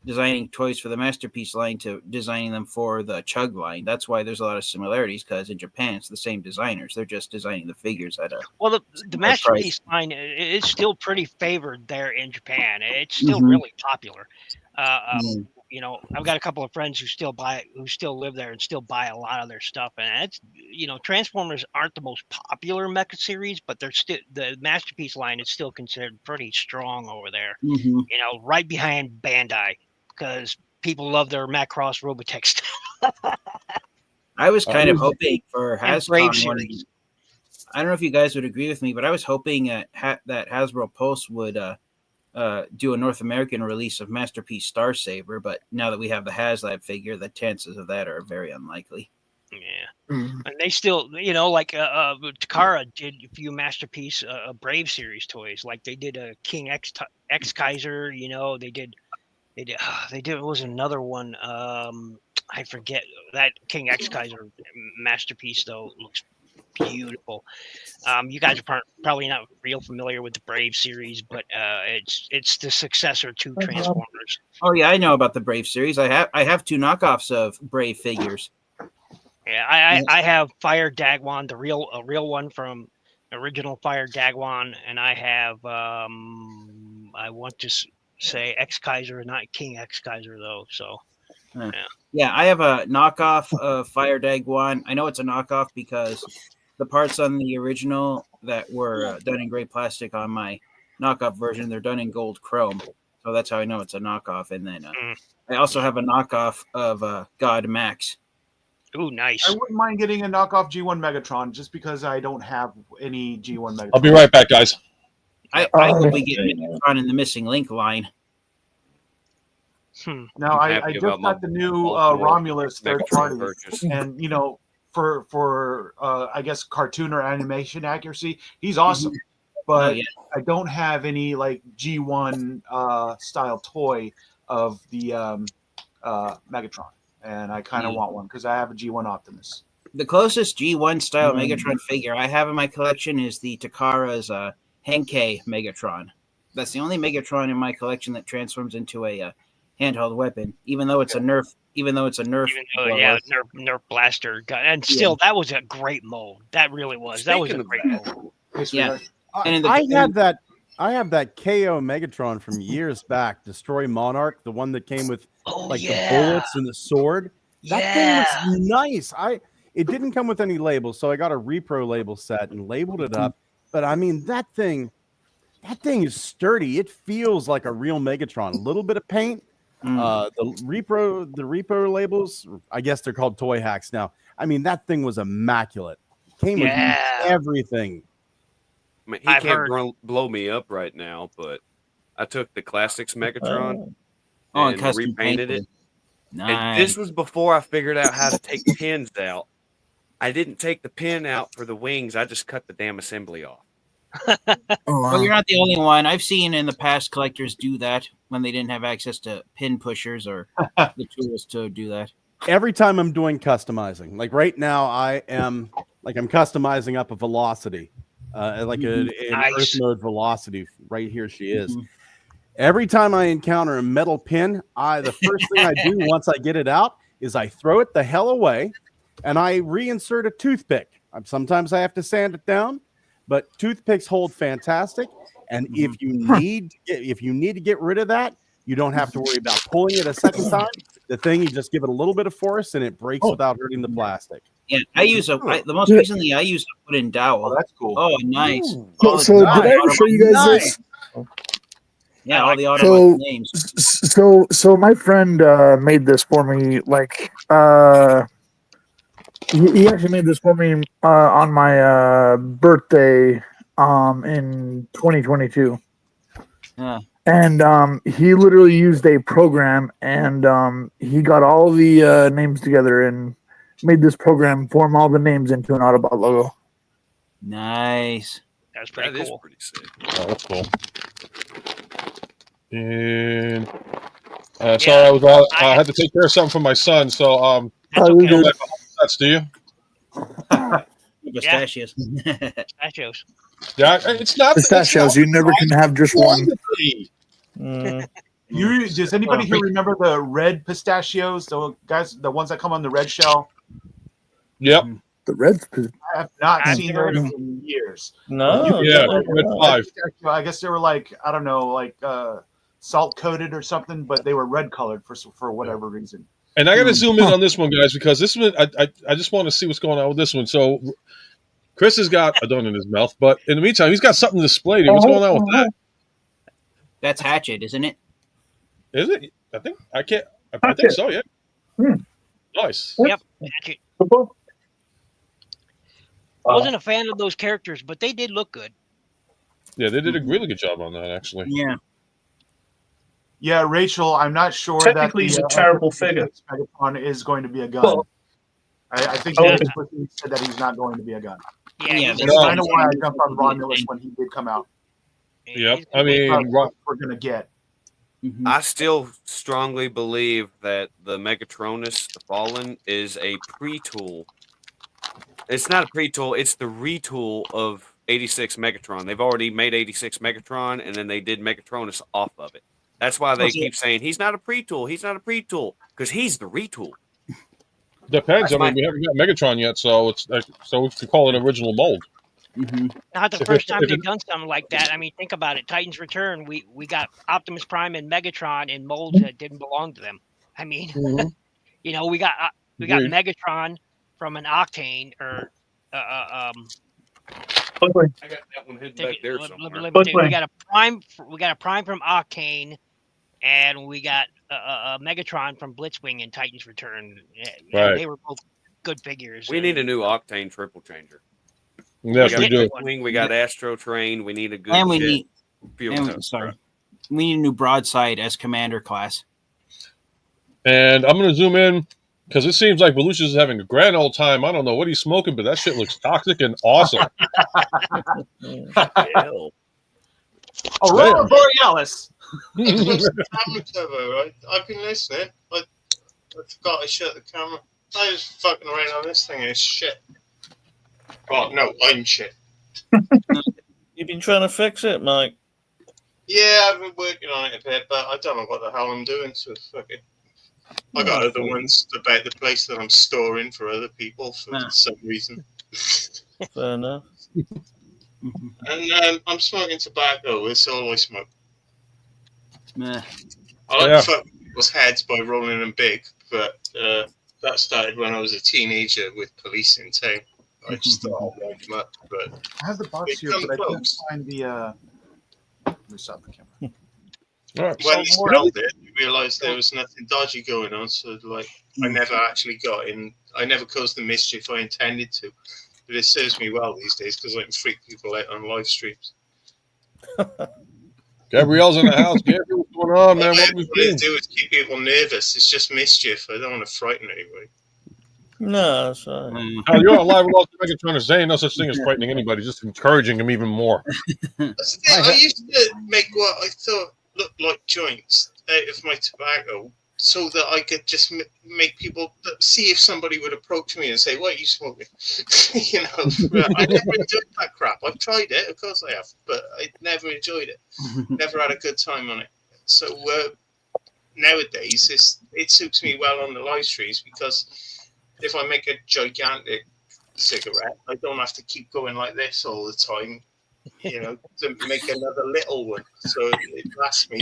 designing toys for the Masterpiece line, to designing them for the Chug line. That's why there's a lot of similarities, because in Japan, it's the same designers. They're just designing the figures at a Well, the Masterpiece price. line is still pretty favored there in Japan. It's still really popular. You know, I've got a couple of friends who still live there and still buy a lot of their stuff. And it's, you know, Transformers aren't the most popular mecha series, but they're still, the Masterpiece line is still considered pretty strong over there. You know, right behind Bandai, because people love their Macross Robotech stuff. I was kind of hoping for And Brave Hascon one of series. these. I don't know if you guys would agree with me, but I was hoping that Hasbro Pulse would do a North American release of Masterpiece Star Saber, but now that we have the HasLab figure, the chances of that are very unlikely. Yeah, and they still, you know, like Takara did a few Masterpiece Brave series toys, like they did a King X Kaiser. You know, they did. It was another one. I forget that King X Kaiser Masterpiece though looks beautiful. You guys are probably not real familiar with the Brave series, but it's the successor to Transformers. Oh yeah, I know about the Brave series. I have two knockoffs of Brave figures. Yeah, I have Fire Dagwan, a real one from original Fire Dagwan, and I have I want to say X Kaiser, not King X Kaiser though. So yeah, I have a knockoff of Fire Dagwan. I know it's a knockoff because the parts on the original that were done in gray plastic on my knockoff version, they're done in gold chrome. So that's how I know it's a knockoff. And then I also have a knockoff of God Max. Ooh, nice. I wouldn't mind getting a knockoff G1 Megatron just because I don't have any G1 Megatron. I'll be right back, guys. I hope we get Megatron in the Missing Link line. Now I just got the new Romulus third party, and you know, for I guess cartoon or animation accuracy, he's awesome. But I don't have any like G1 style toy of the Megatron, and I kind of want one because I have a G1 Optimus. The closest G1 style Megatron figure I have in my collection is the Takara's Henkei Megatron. That's the only Megatron in my collection that transforms into a handheld weapon, even though it's a Nerf. Nerf blaster gun, and still that was a great mold. That really was. That was a great mold. Yeah, I have that KO Megatron from years back, Destroy Monarch, the one that came with the bullets and the sword. That thing looks nice. It didn't come with any labels, so I got a repro label set and labeled it up. But I mean, that thing is sturdy. It feels like a real Megatron. A little bit of paint. The repro labels, I guess they're called toy hacks now. I mean, that thing was immaculate. Came with everything. I mean, he can't blow me up right now, but I took the Classics Megatron and repainted it. Nice. And this was before I figured out how to take pins out. I didn't take the pin out for the wings. I just cut the damn assembly off. Well, you're not the only one. I've seen in the past collectors do that when they didn't have access to pin pushers or the tools to do that. Every time I'm doing customizing, like right now, I'm customizing up a Velocity, an Earth mode Velocity. Right here, she is. Every time I encounter a metal pin, the first thing I do once I get it out is I throw it the hell away, and I reinsert a toothpick. Sometimes I have to sand it down. But toothpicks hold fantastic, and if you need to get rid of that, You don't have to worry about pulling it a second time. The thing, you just give it a little bit of force and it breaks without hurting the plastic. Yeah, the most recently I used a wooden dowel. Oh, that's cool. Oh, nice. So, All so the did I ever show you guys this? Yeah, all the So, Autobot names. so my friend made this for me. Like, he actually made this for me on my birthday in 2022. Yeah. And he literally used a program, and he got all the names together and made this program form all the names into an Autobot logo. Nice. That's pretty That is cool. pretty sick. Oh, that's cool. And sorry, I had to take care of something for my son, so That's you're okay. good. That's do you? Pistachios. Pistachios. Yeah, it's not Pistachios, you never can have just one. Does anybody here remember the red pistachios? The guys, the ones that come on the red shell. Yep. The red. I have not I've seen never those heard in years. No. Yeah, no. red 5. I guess they were like, I don't know, like salt coated or something, but they were red colored for whatever reason. And I got to zoom in on this one, guys, because this one, I just want to see what's going on with this one. So, Chris has got a donut in his mouth, but in the meantime, he's got something displayed here. What's going on with that? That's Hatchet, isn't it? Is it? I think so, yeah. Nice. Yep. Hatchet. Wasn't a fan of those characters, but they did look good. Yeah, they did a really good job on that, actually. Yeah. Yeah, Rachel, I'm not sure Technically, he's a terrible figure. Megatron is going to be a gun. Well, I think yeah. he explicitly said that he's not going to be a gun. Yeah, That's kind of why I jumped on Romulus when he did come out. Yep. I mean, That's what we're gonna get. I still strongly believe that the Megatronus, the Fallen, is a pre-tool. It's not a pre-tool, it's the retool of 86 Megatron. They've already made 86 Megatron, and then they did Megatronus off of it. That's why they keep saying, he's not a pre-tool, because he's the retool. Depends. I mean, we haven't got Megatron yet, so we can call it original mold. Not the first time they've done something like that. I mean, think about it. Titans Return, we got Optimus Prime and Megatron in molds that didn't belong to them. I mean, you know, we got Megatron from an Octane or I got that one hidden back there somewhere. we got a Prime from Octane, and we got a Megatron from Blitzwing in Titans Return. Right. They were both good figures. We need a new Octane triple changer. Yes, we do. We got Astro Train. We need a good. And we need. fuel And, tow. sorry. We need a new broadside as commander class. And I'm going to zoom in because it seems like Belushi is having a grand old time. I don't know what he's smoking, but that shit looks toxic and awesome. Aurora Borealis. It looks camera cover, right? I've been listening. I forgot I shut the camera. I was fucking around on this thing and it's shit. Oh, no, I'm shit. You've been trying to fix it, Mike. Yeah, I've been working on it a bit, but I don't know what the hell I'm doing, so fuck it. I got other ones about the place that I'm storing for other people for some reason. Fair enough. And I'm smoking tobacco. That's all I smoke. Meh. I like to fuck people's heads by rolling them big, but that started when I was a teenager with police in town. I just thought I'd wind them up, but I have the box here, but I can't find the. Let me stop the camera. All right. when he smelled it, he realised there was nothing dodgy going on. So, like, I never actually got in. I never caused the mischief I intended to. But it serves me well these days because I can freak people out on live streams. Gabrielle's in the house. Gabriel, what's going on, man? What we What I do is keep people nervous. It's just mischief. I don't want to frighten anybody. No, that's fine. Oh, you're on live with Lost Megatron saying no such thing as frightening anybody, just encouraging him even more. That's the thing. I used to make what I thought looked like joints out of my tobacco so that I could just make people see if somebody would approach me and say, "What are you smoking?" You know, I never enjoyed that crap. I've tried it, of course I have, but I never enjoyed it. Never had a good time on it. So nowadays, it suits me well on the live streams because if I make a gigantic cigarette, I don't have to keep going like this all the time, you know, to make another little one. So it lasts me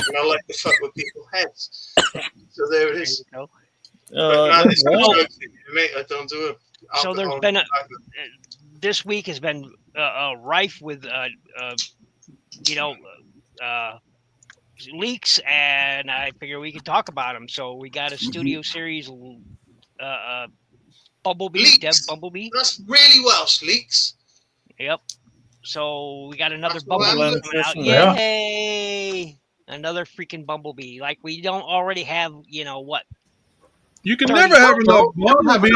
and I like to fuck with people's heads. So there it is. So But not this well, drug thing, mate. I don't do it. there's been this week has been rife with leaks, and I figure we could talk about them. So we got a studio series, Bumblebee, Leaks. Dev Bumblebee. That's really Welsh, leaks. Yep. So we got another That's what Bumblebee I'm coming out. Yeah. Yay! Another freaking Bumblebee. Like we don't already have, what? You can 30 never have enough bumblebees.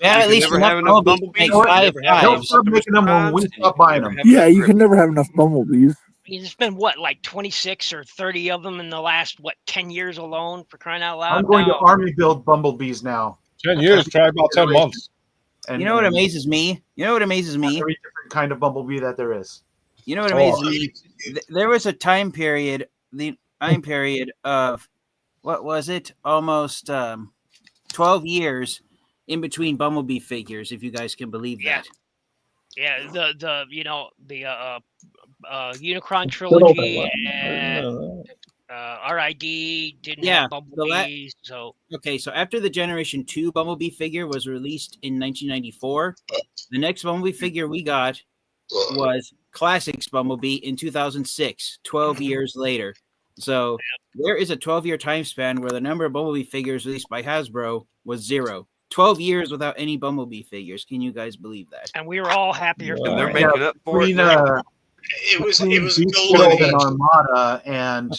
Yeah, at You least can never have enough Bumblebee Bumblebees. make You can 5 never have They'll enough fives. start making them when we stop buying them. Yeah, you can never have enough bumblebees. I mean, there's been what, like 26 or 30 of them in the last 10 years alone, for crying out loud. I'm going to No. army build bumblebees now. 10 years, try about 10 months. And, You know what amazes me? Every different kind of bumblebee that there is. You know what amazes me? There was a time period, of what was it? Almost 12 years in between Bumblebee figures, if you guys can believe Yeah. that. Yeah, the Unicron trilogy and RID didn't Yeah, have Bumblebees, so Okay, so after the Generation 2 Bumblebee figure was released in 1994, the next Bumblebee figure we got was Classics Bumblebee in 2006, 12 years later. So there is a 12-year time span where the number of Bumblebee figures released by Hasbro was 0. 12 years without any Bumblebee figures. Can you guys believe that? and we were all happier. And they're for it. making up for it. Between, now. It was Beast golden World age. and Armada and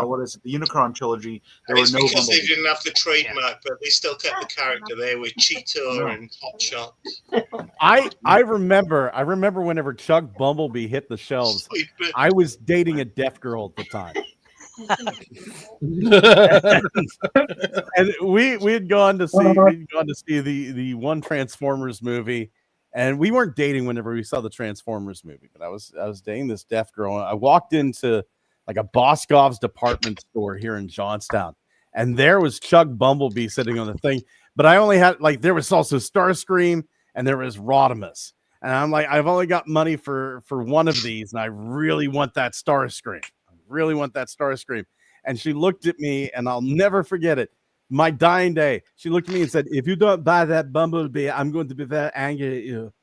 what is it, the Unicron trilogy, there And were it's no because they bumblebees. didn't have the trademark, but they still kept the character there with Cheetah and Hotshot. I remember whenever Chuck Bumblebee hit the shelves, I was dating a deaf girl at the time. And we had gone to see the one Transformers movie, and we weren't dating whenever we saw the Transformers movie, but I was dating this deaf girl. And I walked into like a Boscov's department store here in Johnstown, and there was Chuck Bumblebee sitting on the thing, but I only had there was also Starscream and there was Rodimus, and I'm like, I've only got money for one of these, and I really want that Starscream. And she looked at me, and I'll never forget it. My dying day, she looked at me and said, "If you don't buy that Bumblebee, I'm going to be very angry at you."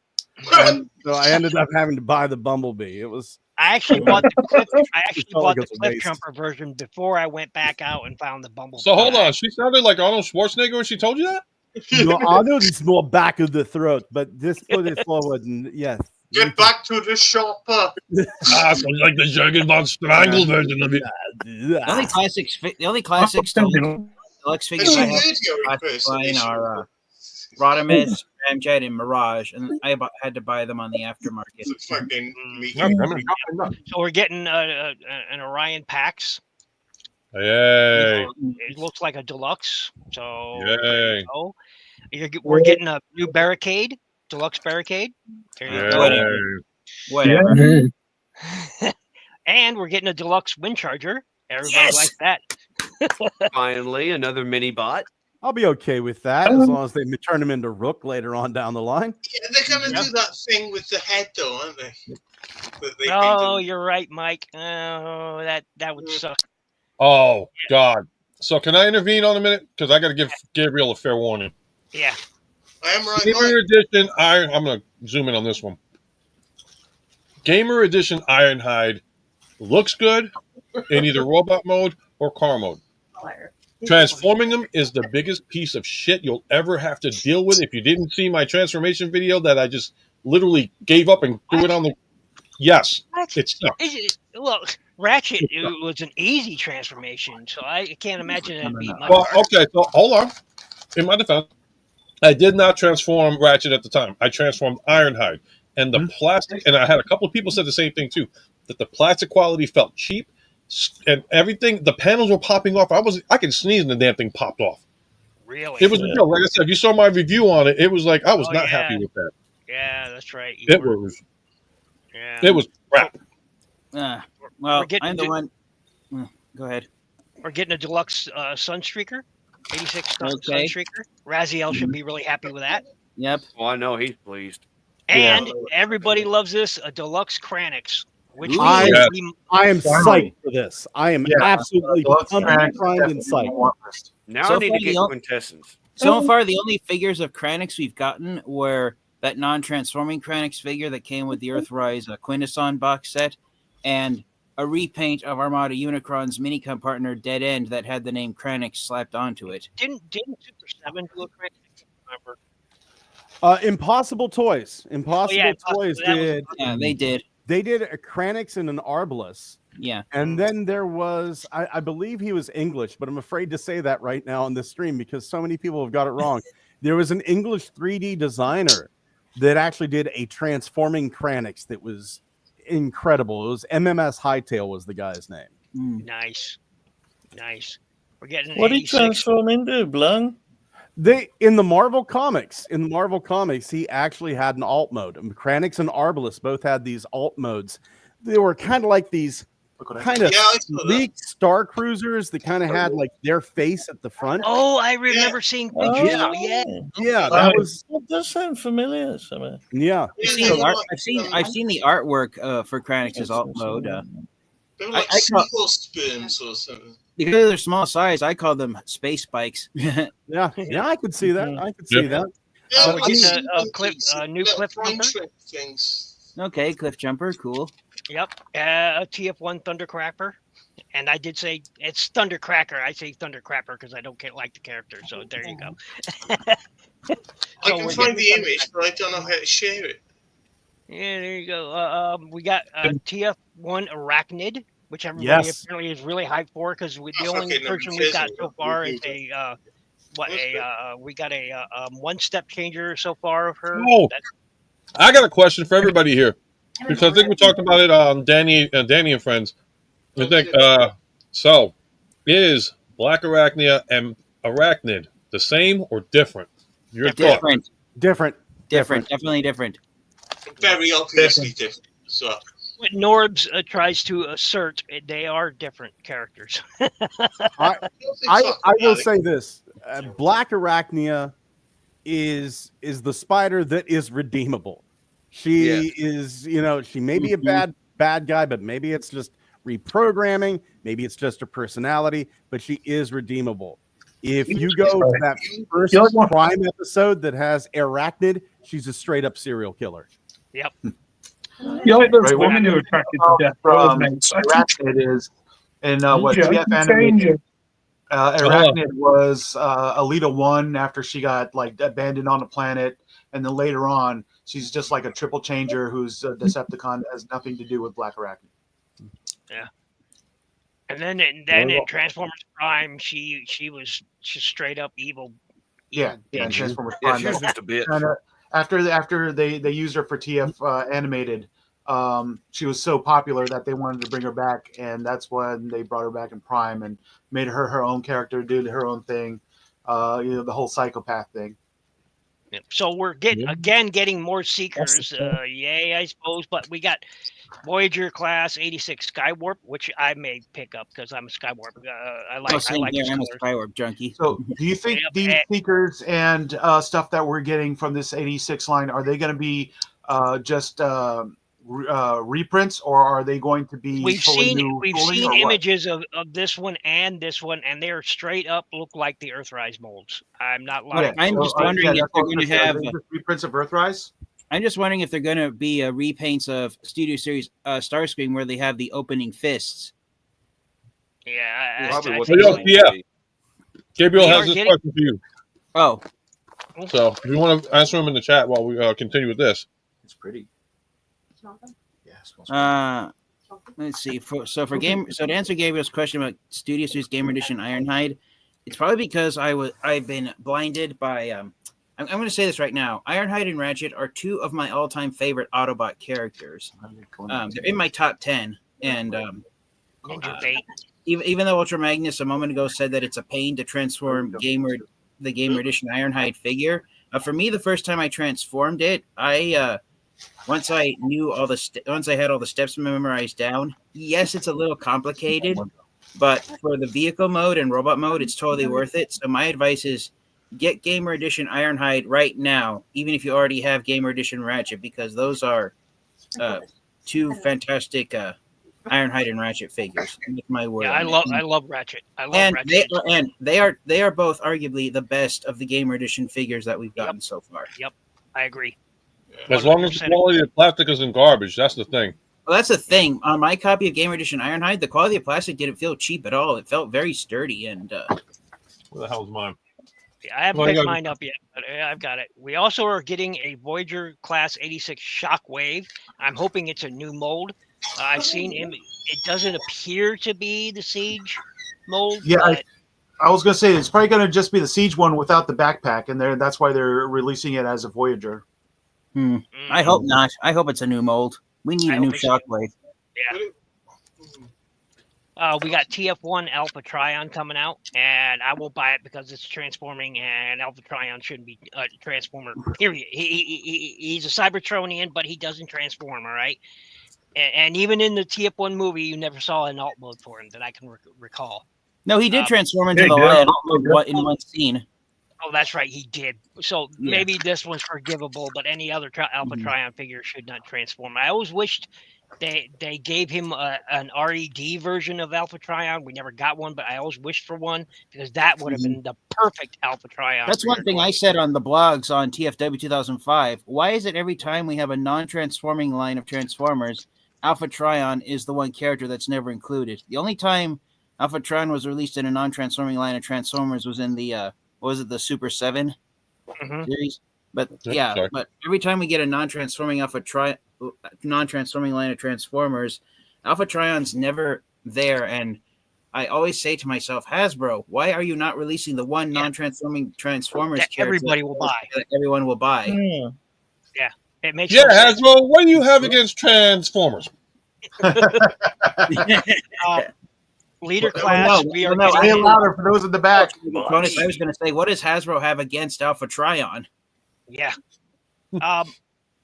And so I ended up having to buy the Bumblebee. It was. I actually bought the Cliff. I actually felt bought like the it was a Cliff waste. Jumper version before I went back out and found the Bumblebee. So hold on. She sounded like Arnold Schwarzenegger when she told you that? No, Arnold is more back of the throat, but just put it forward, and yes. Get back to the shopper. Sounds like the Jürgen von Strangle version of it. The only classics deluxe figures It's I a have video impersonation. are Rodimus, Ramjet, and Mirage, and I had to buy them on the aftermarket. It's a fucking meat. So we're getting an Orion Pax. Yay. It looks like a deluxe. So Yay. we're getting a new Barricade, deluxe Barricade. There you go. Yay. Whatever. And we're getting a deluxe Wind Charger. Everybody likes that. Finally, another mini bot. I'll be okay with that as long as they turn him into Rook later on down the line. Yeah, they're going to do that thing with the head, though, aren't they? Oh, you're right, Mike. Oh, that would suck. Oh, God. So can I intervene on a minute? Because I got to give Gabriel a fair warning. Yeah. I am right. Gamer Edition, I'm going to zoom in on this one. Gamer Edition Ironhide looks good in either robot mode or car mode. Transforming them is the biggest piece of shit you'll ever have to deal with. If you didn't see my transformation video that I just literally gave up and threw it on the... Yes, it's tough. Look, Ratchet it was an easy transformation, so I can't imagine it'd be much Well, harder. okay, so hold on. In my defense, I did not transform Ratchet at the time. I transformed Ironhide. And the plastic, and I had a couple of people said the same thing too, that the plastic quality felt cheap and everything, the panels were popping off. I could sneeze and the damn thing popped off. Really? It was, like I said, you saw my review on it. It was like, I was not happy with that. Yeah, that's right. It was crap. Well, We're getting I'm the one. Go ahead. We're getting a deluxe Sunstreaker, 86 Okay. Sunstreaker. Raziel should be really happy with that. Yep. Oh, I know he's pleased. And everybody loves this, a deluxe Kranix. Which I, means Yes. I am Finally. psyched for this. I am Yeah, absolutely Deluxe pumped, Kranix primed, and definitely psyched. want list. Now So I need far, to get the o- quintessence. So far, the only figures of Kranix we've gotten were that non-transforming Kranix figure that came with the Earthrise Quintesson box set, and a repaint of Armada Unicron's minicom partner Dead End that had the name Kranix slapped onto it. didn't Super 7 do a Kranix? I can't remember. Impossible Toys. Impossible Impossible. Toys That was- did. Yeah, they did. They did a Kranix and an Arbalest. Yeah. And then there was, I believe he was English, but I'm afraid to say that right now on this stream because so many people have got it wrong. There was an English 3D designer that actually did a transforming Kranix that was incredible. It was MMS Hightail was the guy's name. Nice. We're getting What did he 86. transform into, Blung? They in the Marvel comics, he actually had an alt mode. And Kranix and Arbalest both had these alt modes. They were kind of like these kind of Yeah, I saw that. sleek Star Cruisers that kind of had like their face at the front. Oh, I remember seeing pictures. Yeah. Yeah. Yeah, that was That does sound familiar. Somehow. yeah. I've seen the artwork for Kranix's alt mode. They were like I call- seagull sperms or something. Because of their small size, I call them space spikes. Yeah, I could see that. I could see Yeah. that. Yeah, Oh, I've we get seen a them clip, do new little clip flying number? shrimp things. Okay, Cliff Jumper, cool. Yep. A TF1 Thundercracker. And I did say it's Thundercracker. I say Thundercrapper because I don't like the character. So there you go. I So can we're find the getting image, but I don't know how to share it. Yeah, there you go. We got TF1 Arachnid, which everybody Yes. apparently is really hyped for because the I only fucking version never we've got cared so about far it. is we got a one-step changer so far of her. Oh. That's- I got a question for everybody here because I think we talked about it on Danny and Friends. I think so. Is Black Arachnia and Arachnid the same or different? Your thought. Different. Different. Definitely different. Very obviously different. So What Norbs tries to assert, they are different characters. I will say this: Black Arachnia is the spider that is redeemable. She is, she may be a bad guy, but maybe it's just reprogramming, maybe it's just her personality, but she is redeemable. If you go to that first Prime episode that has Arachnid, she's a straight up serial killer. Yep. You like those Right, women who are attracted to death row From mates? Arachnid is in what Yeah, TF change animated. it. Arachnid was Alita 1 after she got like abandoned on a planet, and then later on she's just like a triple changer who's a Decepticon that has nothing to do with Black Arachnid. Yeah. And then in Transformers Prime, she was just straight up evil. Yeah, and Transformers Yeah, Prime. she was just a bitch. Kinda- after they used her for TF animated, she was so popular that they wanted to bring her back, and that's when they brought her back in Prime and made her her own character, did her own thing, the whole psychopath thing. Yep. So we're getting more Seekers. Yay, I suppose. But we got Voyager class 86 Skywarp, which I may pick up because I'm a Skywarp. I like Same his here, I'm a colors. Skywarp junkie. So, do you think these Seekers and stuff that we're getting from this 86 line, are they going to be just reprints, or are they going to be We've fully seen new tooling, or what? images of this one, and they're straight up look like the Earthrise molds. I'm not lying. I'm just wondering if they're going to have. reprints of Earthrise. I'm just wondering if they're going to be repaints of Studio Series Starscream where they have the opening fists. Yeah, Probably what Oh, yeah. Gabriel We has are this getting- question for you. Oh, So if you want to answer him in the chat while we continue with this. It's pretty. Yes. let's see. So to answer Gabriel's question about Studio Series Gamer Edition Ironhide, it's probably because I've been blinded by. I'm going to say this right now. Ironhide and Ratchet are two of my all-time favorite Autobot characters. They're in my top 10, and Ninja Bait. even though Ultra Magnus a moment ago said that it's a pain to transform the Gamer Edition Ironhide figure, for me, the first time I transformed it, once I had all the steps memorized down. Yes, it's a little complicated, but for the vehicle mode and robot mode, it's totally worth it. So my advice is get Gamer Edition Ironhide right now, even if you already have Gamer Edition Ratchet, because those are two fantastic Ironhide and Ratchet figures. That's my word. Yeah, on it. I love Ratchet. I love And Ratchet. they are both arguably the best of the Gamer Edition figures that we've gotten so far. Yep, I agree. As long as the 100% quality of plastic isn't garbage, that's the thing. Well, that's the thing. On my copy of Gamer Edition Ironhide, the quality of plastic didn't feel cheap at all. It felt very sturdy and. Where the hell's mine? Yeah, I haven't Well, I picked got- mine up yet, but I've got it. We also are getting a Voyager Class 86 Shockwave. I'm hoping it's a new mold. I've seen him. It doesn't appear to be the Siege mold. Yeah, but I was gonna say it's probably gonna just be the Siege one without the backpack, and that's why they're releasing it as a Voyager. I hope not. I hope it's a new mold. We need I a new hope it's not. Shockwave. we got TF1 Alpha Trion coming out, and I won't buy it because it's transforming, and Alpha Trion shouldn't be a transformer. Period. He's a Cybertronian, but he doesn't transform. All right. And even in the TF1 movie, you never saw an alt mode for him that I can recall. No, he did transform into yeah, the he did. lion in one scene. Oh, that's right, he did. So Yeah. maybe this one's forgivable, but any other Alpha Trion figure should not transform. I always wished they gave him an RED version of Alpha Trion. We never got one, but I always wished for one because that would have been the perfect Alpha Trion. That's one thing I said on the blogs on TFW 2005. Why is it every time we have a non-transforming line of Transformers, Alpha Trion is the one character that's never included? The only time Alpha Trion was released in a non-transforming line of Transformers was in the what was it, the Super 7 series? But yeah, sorry. but every time we get a non-transforming non-transforming line of Transformers, Alpha Trion's never there. And I always say to myself, Hasbro, why are you not releasing the one non-transforming Transformers That character everybody will buy. that everyone will buy? Yeah, it makes Yeah, no sense. Hasbro, what do you have against Transformers? Leader Well, class, no, we are well, no, Say it getting louder for those in the back. Bonus, I was going to say, what does Hasbro have against Alpha Trion? Yeah.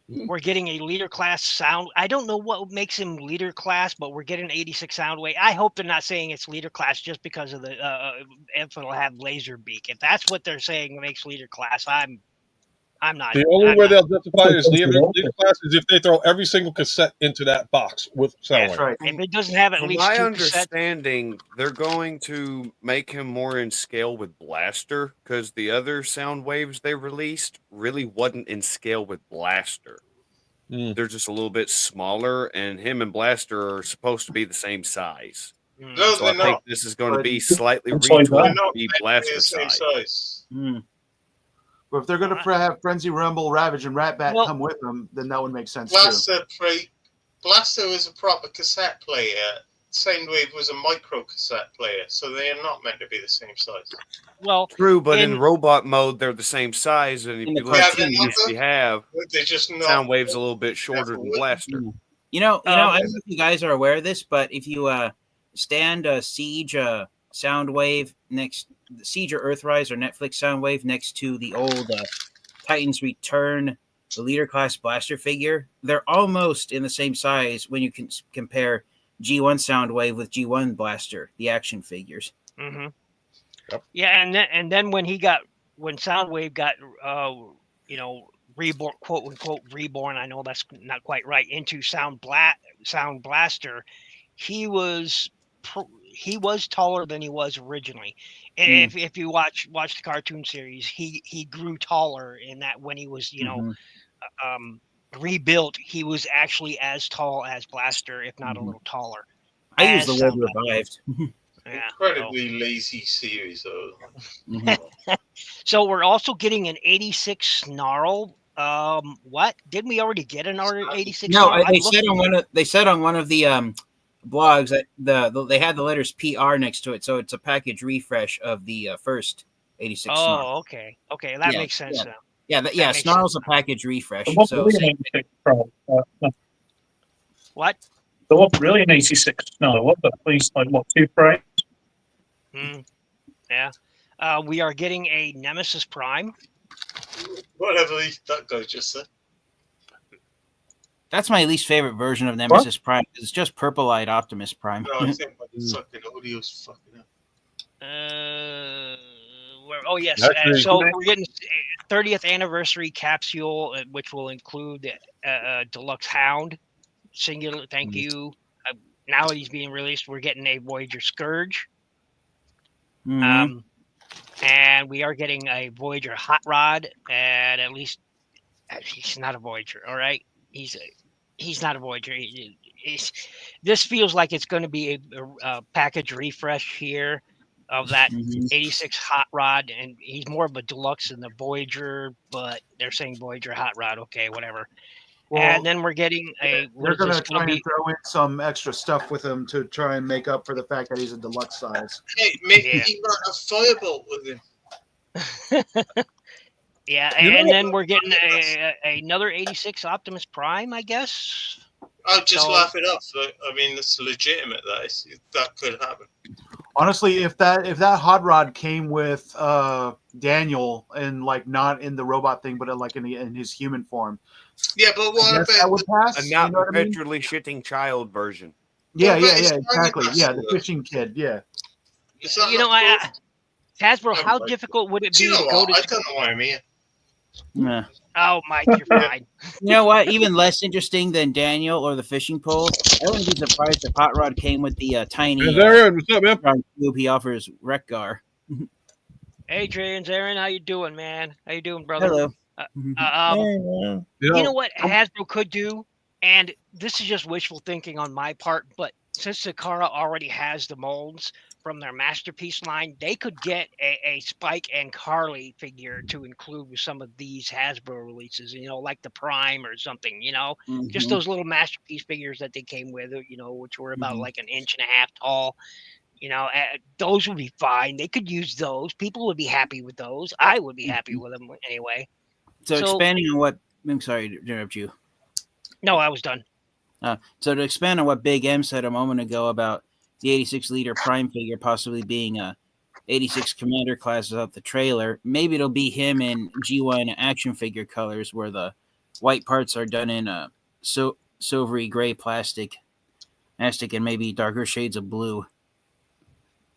We're getting a leader class sound. I don't know what makes him leader class, but we're getting 86 Soundwave. I hope they're not saying it's leader class just because of the if it'll have laser beak. If that's what they're saying makes leader class, I'm not. The only I'm way not- they'll justify this leader class is if they throw every single cassette into that box with Soundwave. That's right. If it doesn't have at From least my 2%, understanding, they're going to make him more in scale with Blaster because the other sound waves they released really wasn't in scale with Blaster. They're just a little bit smaller, and him and Blaster are supposed to be the same size. No, So I they're think not. this is going to be slightly It's like retooled that. to Not be meant to be Blaster the same size. size. But if they're going to have Frenzy, Rumble, Ravage, and Ratbat Well- come with them, then that would make sense too. Blaster was a proper cassette player. Soundwave was a micro cassette player, so they are not meant to be the same size. well, True, but in in- robot mode, they're the same size, and if In you the look at cartoon, the yeah. we have, They're just not. Soundwave's a little bit shorter than Blaster. You know, I don't know if you guys are aware of this, but if you stand a Siege Soundwave next, Siege or Earthrise or Netflix Soundwave next to the old Titans Return, the leader class Blaster figure, they're almost in the same size when you can compare G1 Soundwave with G1 Blaster, the action figures. hmm Yep. Yeah, and then when Soundwave got reborn, quote unquote reborn, I know that's not quite right, into Sound Blaster, he was taller than he was originally. And if you watch the cartoon series, he grew taller in that when he was rebuilt, he was actually as tall as Blaster, if not a little taller. I use the As word Sound revived. Yeah, Incredibly lazy series, though. so we're also getting an 86 Snarl. What? Didn't we already get an 86 No, Snarl? they said on one of the blogs that they had the letters PR next to it, so it's a package refresh of the first 86 Snarl. Oh, okay, that Yeah, makes sense yeah. now. Yeah, makes Snarl's a package refresh. There wasn't So really an 86 Pro. What? There wasn't really an 86 no, what, but at least like what, 2 frames? Yeah. We are getting a Nemesis Prime. Whatever that guy just said. that's my least favorite version of Nemesis Prime. It's just purple-eyed Optimus Prime. No, I think my fucking audio's fucking up. Oh yes. Actually- So we're getting 30th anniversary capsule, which will include Deluxe Hound. singular. Thank you. Now he's being released. We're getting a Voyager Scourge. Mhm. And we are getting a Voyager Hot Rod, and at least he's not a Voyager. All right, he's not a Voyager. This feels like it's going to be a package refresh here of that Mhm. 86 Hot Rod, and he's more of a deluxe than the Voyager, but they're saying Voyager Hot Rod. Okay, whatever. Well, And then we're getting a. What they're is going this to going try to and be? throw in some extra stuff with him to try and make up for the fact that he's a deluxe size. Hey, maybe Yeah. he got a firebolt with him. Yeah, You know and what? then we're getting another 86 Optimus Prime, I guess. I'll just So- laugh it off. I mean, it's legitimate. That could happen. Honestly, if that hot rod came with Daniel and like not in the robot thing, but like in his human form, Yeah, but what yes, that about would pass. A You not know what I mean? perpetually shitting child version. Yeah, What about yeah, his yeah, tiny exactly. Yeah, the bastard? fishing kid. Yeah. Is that You know, not Hasbro, how like- difficult would it Do be you know to go what? I to? don't know why I'm here. Yeah. Oh, Mike, you're fine. You know what? Even less interesting than Daniel or the fishing pole. I wouldn't be surprised if Hot Rod came with the tiny Hey, Aaron, what's up, man? cube he offers Wreck-Gar. Adrian, Aaron, how you doing, man? How you doing, brother? Hello. You know what Hasbro could do, and this is just wishful thinking on my part, but since Takara already has the molds from their masterpiece line, they could get a Spike and Carly figure to include with some of these Hasbro releases. You know, like the Prime or something. You know, just Mhm. those little masterpiece figures that they came with. You know, which were about Mhm. like an inch and a half tall. You know, those would be fine. They could use those. People would be happy with those. I would be happy with them anyway. So expanding on what I'm sorry to interrupt you. No, I was done. So to expand on what Big M said a moment ago about the 86 liter Prime figure possibly being a 86 Commander class without the trailer, maybe it'll be him in G1 action figure colors where the white parts are done in a silvery gray plastic and maybe darker shades of blue.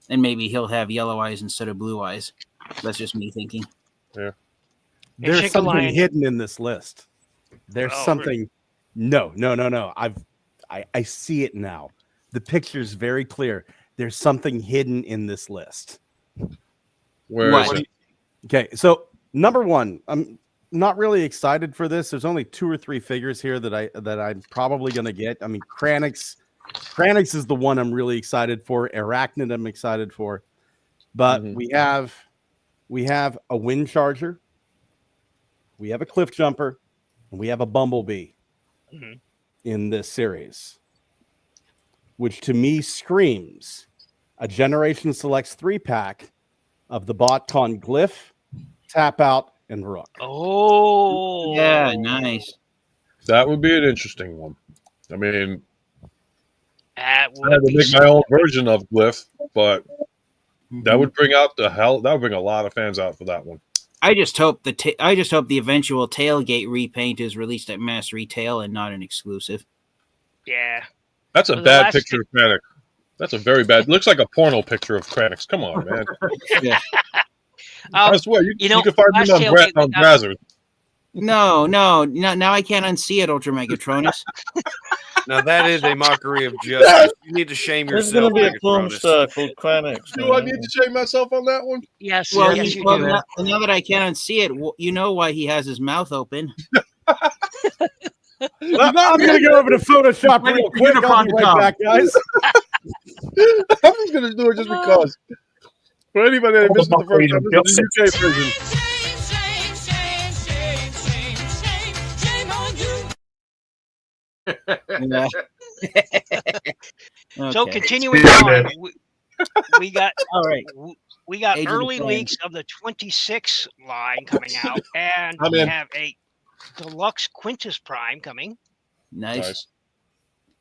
And maybe he'll have yellow eyes instead of blue eyes. That's just me thinking. Yeah. There's Chick something Lion- hidden in this list. There's Oh, something. No. I see it now. The picture's very clear. There's something hidden in this list. Where is What? it? Okay, so number one, I'm not really excited for this. There's only 2 or 3 figures here that I'm probably gonna get. I mean, Kranix is the one I'm really excited for. Arachnid I'm excited for, but Mhm. we have a Wind Charger, we have a Cliff Jumper, and we have a Bumblebee Mhm. in this series, which to me screams a Generation Selects 3-pack of the BotCon Glyph, Tap Out, and Rook. Oh, Yeah, nice. That would be an interesting one. I mean, That I would had to be make my own version of Glyph, but Mm-hmm. that would bring out that would bring a lot of fans out for that one. I just hope the eventual tailgate repaint is released at mass retail and not an exclusive. Yeah. That's a Well, the bad last picture of Kranix. That's a very bad. Looks like a porno picture of Kranix. Come on, man. I swear, you know, can find last him tailgate we on got- Brazzers. No, now I can't unsee it, Ultra Megatronus. Now that is a mockery of justice. You need to shame There's yourself. going to be a film Megatronus. star called Kranix. Do I need to shame myself on that one? Yes, Well, yes, you well, do. now that I can't unsee it, you know why he has his mouth open. I'm gonna go over to Photoshop real quick. I'll be right back, guys. I'm just gonna do it just because. For anybody that missed it the first time, this is the UK version. Yeah. So Okay. continuing on, we got All right. we got Agent of early Change. leaks of the 26 line coming out, and I'm we in. have a deluxe Quintus Prime coming. Nice.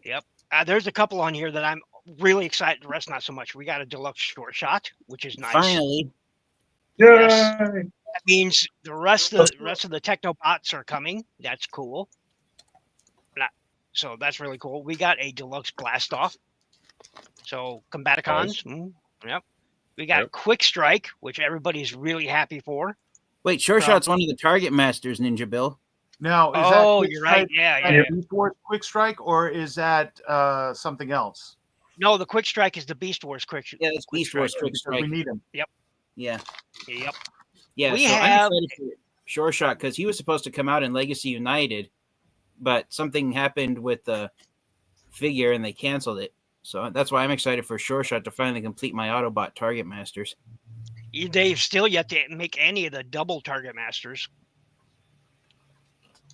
Yep. There's a couple on here that I'm really excited. The rest not so much. We got a deluxe short shot, which is nice. Finally. Yes. That means the rest of the Technobots are coming. That's cool. So that's really cool. We got a deluxe blast off. So Combaticons. Yep. We got Quick Strike, which everybody's really happy for. Wait, Sure Shot's one of the Target Masters, Ninja Bill. Now, is Oh, that you're right. Yeah, that yeah. Beast Wars Quick Strike, or is that something else? No, the Quick Strike is the Beast Wars Quick. Yeah, it's Quick Beast Wars Strike. Quick Because Strike. we need him. Yep. Yeah. Yep. Yeah, We so have- I'm excited for Sure Shot because he was supposed to come out in Legacy United, but something happened with the figure and they canceled it. So that's why I'm excited for Sure Shot to finally complete my Autobot Target Masters. They've still yet to make any of the double Target Masters.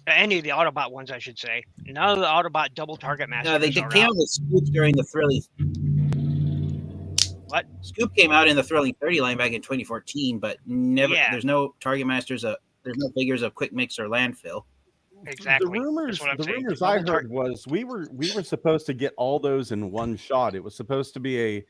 Any of the Autobot ones, I should say. None of the Autobot double Target Masters. No, they are came out. out with Scoop during the Thrilling. What? Scoop came out in the Thrilling 30 line back in 2014, but never. Yeah. There's no Target Masters. There's no figures of Quick Mix or Landfill. Exactly. The rumors, That's what I'm the saying. rumors I heard was we were supposed to get all those in one shot. It was supposed to be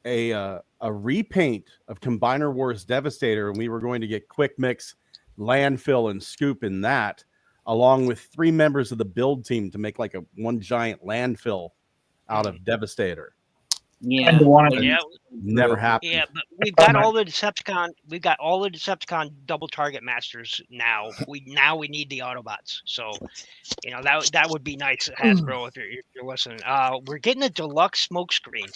a repaint of Combiner Wars Devastator, and we were going to get Quick Mix, Landfill, and Scoop in that, along with 3 members of the build team to make like a one giant landfill out of Devastator. Yeah. And the one- but- Yeah. Never happened. Yeah, but we've got all the Decepticon. We've got all the Decepticon double Target Masters now. We need the Autobots. So, that would be nice, Hasbro, if you're listening. We're getting a deluxe smokescreen.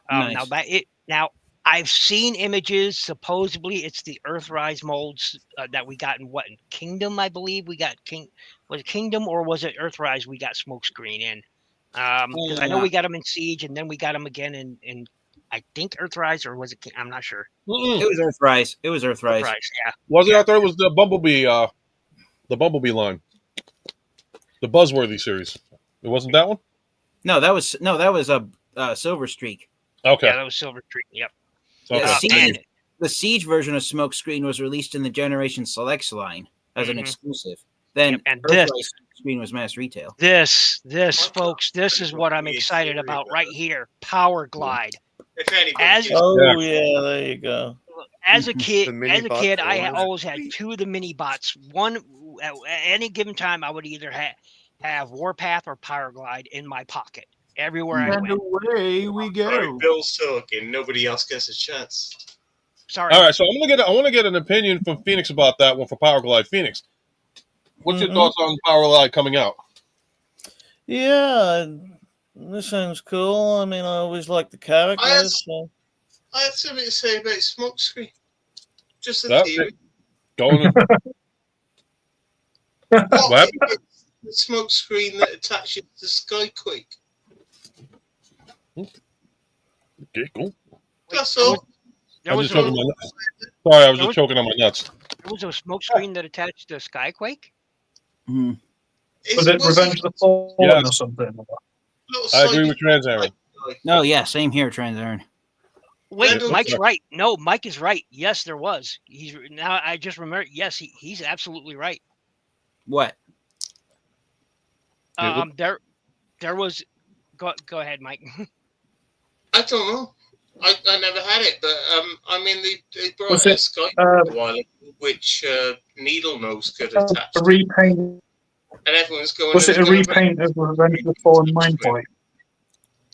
Nice. Now I've seen images. Supposedly, it's the Earthrise molds that we got in Kingdom? I believe we got Was it Kingdom or was it Earthrise? We got smokescreen in. Because I know we got them in Siege, and then we got them again in I think Earthrise, or was it? I'm not sure. It was Earthrise. It was Earthrise. Earthrise, yeah. Was it? I thought it was the Bumblebee line, the Buzzworthy series. It wasn't that one. No, that was a Silver Streak. Okay. Yeah, that was Silver Streak. Yep. Okay. Yeah, the Siege version of Smokescreen was released in the Generation Selects line as an exclusive. Then Yep, and Earthrise this- Smokescreen was mass retail. This, folks, this is what I'm excited about right here. Power Glide. If anybody As gives- Oh yeah, there you go. as a kid, The mini bots I are always had 2 of the mini bots. One at any given time, I would either have Warpath or Power Glide in my pocket everywhere I And went. away we All go. right, Bill's talking. Nobody else gets a chance. Sorry. All right, so I want to get an opinion from Phoenix about that one for Power Glide. Phoenix, what's your thoughts on Power Glide coming out? Yeah, this sounds cool. I mean, I always like the characters. So. I have something to say about Smokescreen. Just a That- theory. Going. What if it's the smokescreen that attaches to Skyquake? Okay, cool. That's all. There I'm was just choking a, my nuts. Sorry, I was there just was- choking on my nuts. there was a smoke screen that attached to Skyquake. Was it Revenge of the Fallen Yes. or something? I agree with Trans Aaron. No, yeah, same here, Transern. Wait, Randall- Mike's right. No, Mike is right. Yes, there was. He's now. I just remember. Yes, he's absolutely right. What? There was. Go ahead, Mike. I don't know. I never had it, but I mean they brought Was out it, Skyquake a while ago, which Needle Nose could attach. A to. repaint? And everyone's going. Was it a "It's gonna repaint of Revenge of the Fallen Mindwipe?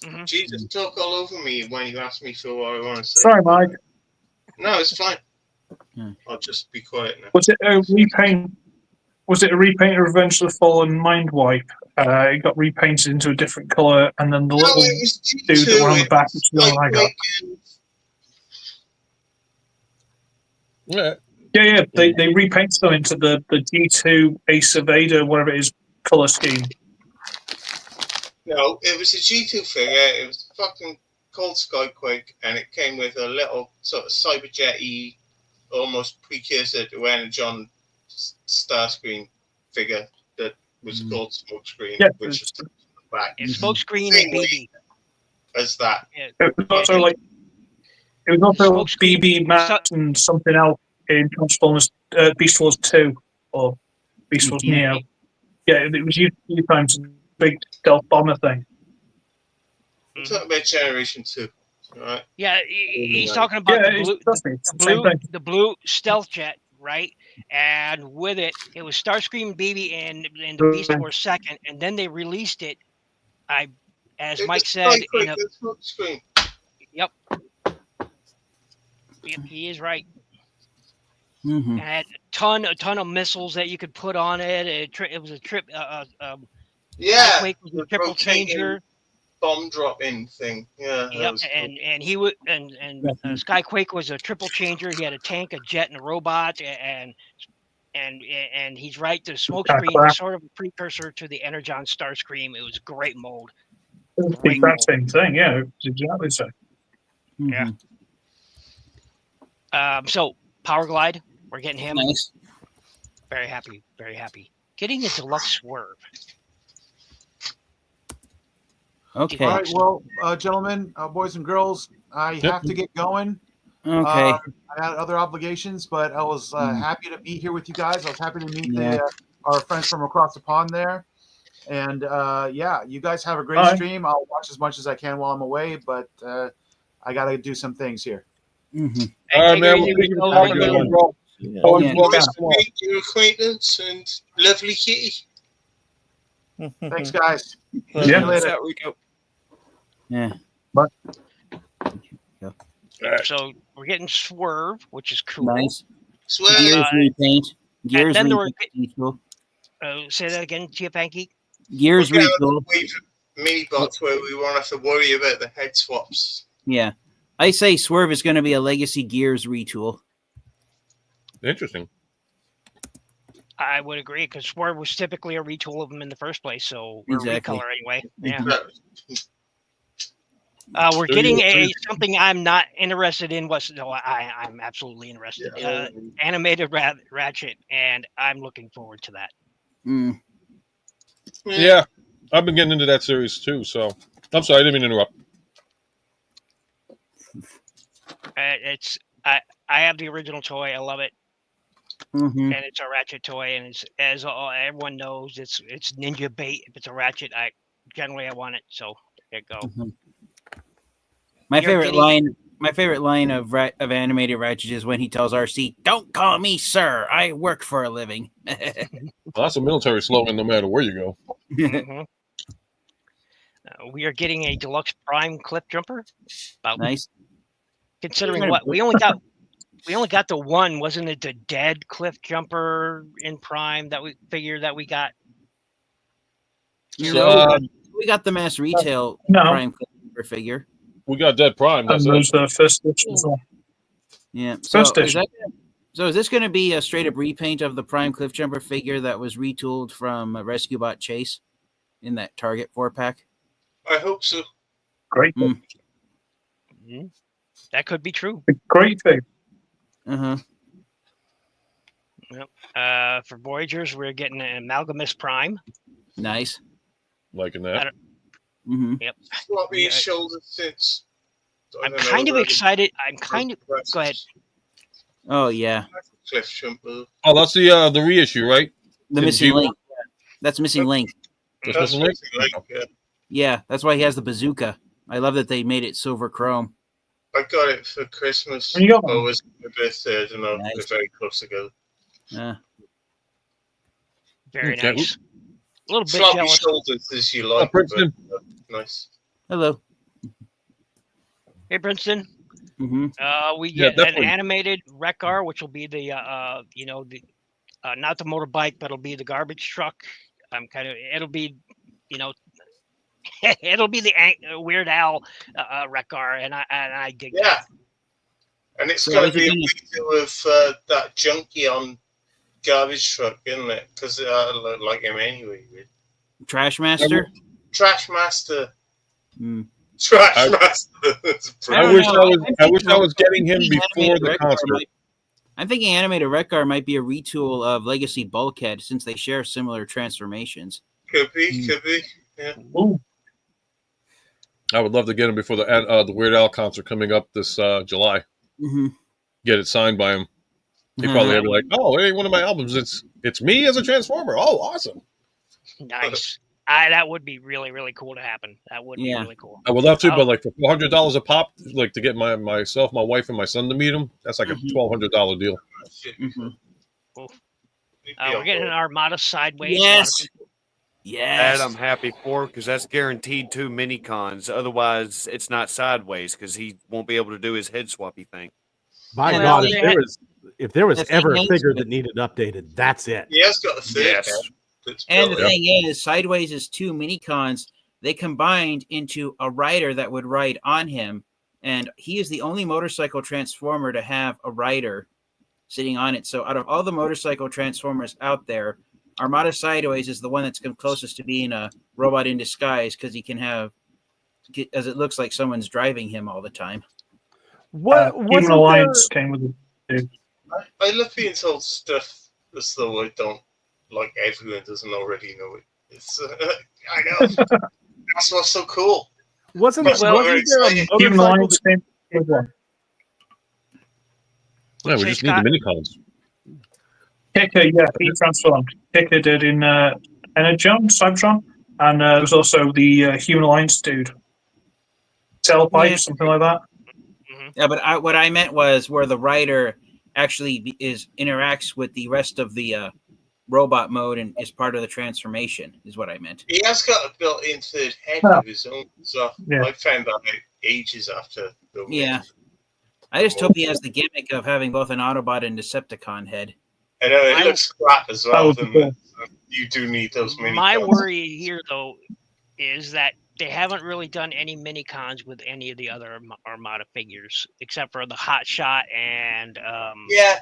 be-" Jesus, talk all over me when you ask me for what I want to say. Sorry, Mike. No, it's fine. I'll just be quiet now. Was it a repaint? Was it a repaint of Revenge of the Fallen Mindwipe? It got repainted into a different color, and then the No, little it was dude that went on the back was the one I got. Yeah. Yeah, they repainted them into the G2 Ace of Ada, whatever it is, color scheme. No, it was a G2 figure. It was fucking called Skyquake, and it came with a little sort of Cyberjet-y, almost precursor to Energon Starscream figure that was called Smokescreen, Yeah, which is back It's smoke screen and BB. as that. Yeah. It was also like BB Max and something else in Transformers Beast Wars 2 or Beast Wars Neo. Yeah, it was used a few times. Big stealth bomber thing. I'm talking about Generation 2. Right? Yeah, he's talking about Yeah, the it's blue, trust me, it's the same thing. the blue stealth jet, right? And with it, it was Starscream BB and the Beast Wars second, and then they released it. As It Mike was said, Skyquake and Smokescreen. Yep, he is right. And it had a ton of missiles that you could put on it. It was a trip. Yeah, Quake was a the triple rotating changer. bomb drop-in thing. Yeah. that Yep, was cool. and he would Skyquake was a triple changer. He had a tank, a jet, and a robot, and he's right. The Smokescreen was sort of a precursor to the Energon Starscream. It was a great mold. It's the exact same thing. Yeah, it's exactly the same. Yeah. So Power Glide, we're getting him. Nice. Very happy. Very happy. Getting a deluxe Swerve. Okay. All right, well, gentlemen, boys and girls, I have to get going. Okay. I had other obligations, but I was happy to be here with you guys. I was happy to meet our friends from across the pond there. And yeah, you guys have a great stream. I'll watch as much as I can while I'm away, but I got to do some things here. All right, man. Nice to meet your acquaintance and lovely kitty. Thanks, guys. Yeah. See you later. Out, Rico. Yeah. But So we're getting Swerve, which is cool. Nice. Swerve. Gears repaint. Gears then there retool. Say that again, Panky. Gears We're retool. Mini bots where we won't have to worry about the head swaps. Yeah. I say Swerve is going to be a Legacy Gears retool. Interesting. I would agree because Swerve was typically a retool of them in the first place, so or Exactly. recolor anyway. Yeah. But We're getting something I'm not interested in. I'm absolutely interested. Animated Ratchet, and I'm looking forward to that. Mm. Yeah, I've been getting into that series too. So I'm sorry, I didn't mean to interrupt. I have the original toy. I love it, and it's a Ratchet toy. And it's as everyone knows, it's ninja bait. If it's a Ratchet, I want it. So there you go. My favorite line of animated Ratchet is when he tells RC, "Don't call me sir. I work for a living." Well, that's a military slogan, no matter where you go. Mm-hmm. We are getting a deluxe Prime cliff jumper. Nice. Considering what we only got the one, wasn't it? The dead cliff jumper in Prime that we got. So we got the mass retail Prime cliff jumper figure. We got Dead Prime. That's and there's the first edition as well. Yeah. First edition. So is this going to be a straight up repaint of the Prime Cliffjumper figure that was retooled from Rescue Bot Chase in that Target 4-pack? I hope so. Great. Mm-hmm. That could be true. Great thing. Yep. For Voyagers, we're getting an Amalgamus Prime. Nice. Liking that. Yep. Floppy his shoulders since. I'm kind of excited. Go ahead. Oh yeah. Cliff jumper. Oh, that's the reissue, right? The missing link. That's missing link. That's missing link. Yeah, that's why he has the bazooka. I love that they made it silver chrome. I got it for Christmas. You got one? Oh, it was my birthday. I don't know. Nice. They're very close together. Very Okay. nice. A little bit Floppy jealous. shoulders as you like. Princeton. But, nice. Hello. Hey, Princeton. We Yeah, get an definitely. animated Wreck-Ar, which will be the not the motorbike, but it'll be the garbage truck. It'll be, it'll be the Weird Al Wreck-Ar, and I dig that. And it's So going is to it be a gonna- video of that junkie on garbage truck, isn't it? Because I look like him anyway. Really. Trash Master. Trash Master. Mm. Trash Master. I wish I was getting him before the concert. I'm thinking Animated Wreck-Ar might be a retool of Legacy Bulkhead since they share similar transformations. Could be. Yeah. Ooh. I would love to get him before the Weird Al concert coming up this July. Get it signed by him. He'd probably be like, "Oh, hey, one of my albums. It's me as a Transformer. Oh, awesome! Nice. That would be really, really cool to happen. That would be really cool. I would love to, but like for $400 a pop, like to get myself, my wife, and my son to meet him, that's like a $1,200 deal. We're getting an Armada Sideways. Yes. That I'm happy for because that's guaranteed 2 mini cons. Otherwise, it's not Sideways because he won't be able to do his head swappy thing. My Well, God, they had- if there was The thing ever a is figure with- that needed updated, that's it. He has got a third Yes. head. That's And the brilliant. thing is, Sideways' two mini cons, they combined into a rider that would ride on him. And he is the only motorcycle transformer to have a rider sitting on it. So out of all the motorcycle transformers out there, Armada Sideways is the one that's closest to being a robot in disguise because he can have, as it looks like someone's driving him all the time. What Human wasn't Alliance came with it. I love being told stuff as though I don't, like everyone doesn't already know it. It's, I know. That's what's so cool. wasn't Well, wasn't there a exciting. Human motorcycle Alliance came with one. Yeah, we Say, just need the Scott? mini cons. Kicker, yeah, he transformed. Kicker did in Energon, Cybertron, and there's also the Human Alliance dude. Tailpipe, Yeah. something like that. Yeah, but what I meant was where the rider actually interacts with the rest of the robot mode and is part of the transformation, is what I meant. He has got a built-in third head Oh. of his own. So Yeah. I found that out ages after. Yeah. I just hope he has the gimmick of having both an Autobot and Decepticon head. I know it I- looks crap as That well. would be Doesn't cool. it? So you do need those mini. My cons. worry here, though, is that they haven't really done any mini cons with any of the other Armada figures, except for the Hot Shot and Yeah,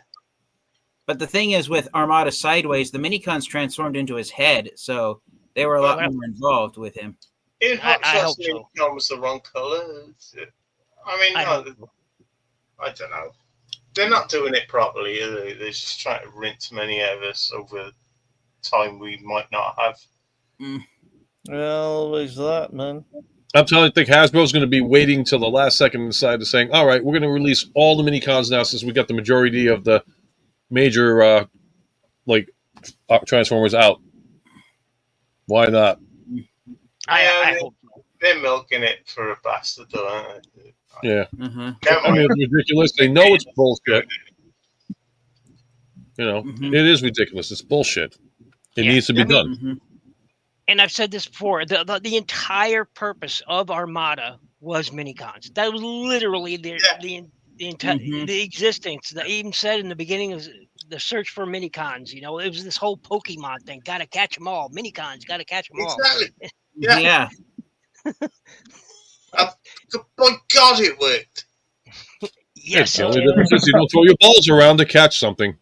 But the thing is, with Armada Sideways, the minicons transformed into his head, so they were a lot Well, more involved with him. in Hot I Shots, hope the so. mini was the wrong color. I mean, I no, hope so. I don't know. They're not doing it properly, are they? They're just trying to rinse many of us over time we might not have. Well, always that, man. I'm telling you, I think Hasbro's going to be waiting till the last second and decide to saying, all right, we're going to release all the mini cons now since we got the majority of the major Transformers out. Why not? I hope so. They're milking it for a bastard, though, aren't they? Yeah. Never I mean, mind. it's ridiculous. They know it's bullshit. You know, Mhm. it is ridiculous. It's bullshit. It Yeah. needs to be I mean, done. Mhm. And I've said this before, the entire purpose of Armada was minicons. That was literally the Mhm. the existence. They even said in the beginning of the search for minicons, you know, it was this whole Pokemon thing. Got to catch them all. Minicons, got to catch them all. Exactly. Yeah. Yeah. By God, it worked. Yes, the it only did. difference is you don't throw your balls around to catch something.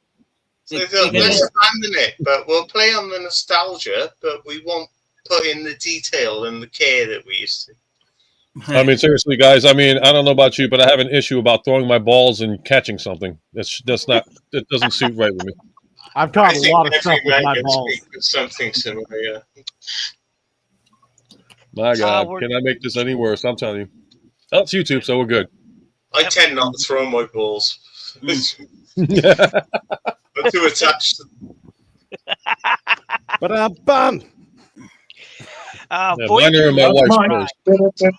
So It- they'll, it let's is. abandon it, but we'll play on the nostalgia, but we won't put in the detail and the care that we used to. I mean, seriously, guys. I mean, I don't know about you, but I have an issue about throwing my balls and catching something. That's not. It doesn't suit right with me. I've caught I a think lot of every stuff with man my can balls. speak with something similar, yeah. My God, we're- can I make this any worse? I'm telling you. Oh, it's YouTube, so we're good. I tend not to throw my balls. Yeah. I'm too attached to But bum. Boy, mine are in my wife's Mine. purse.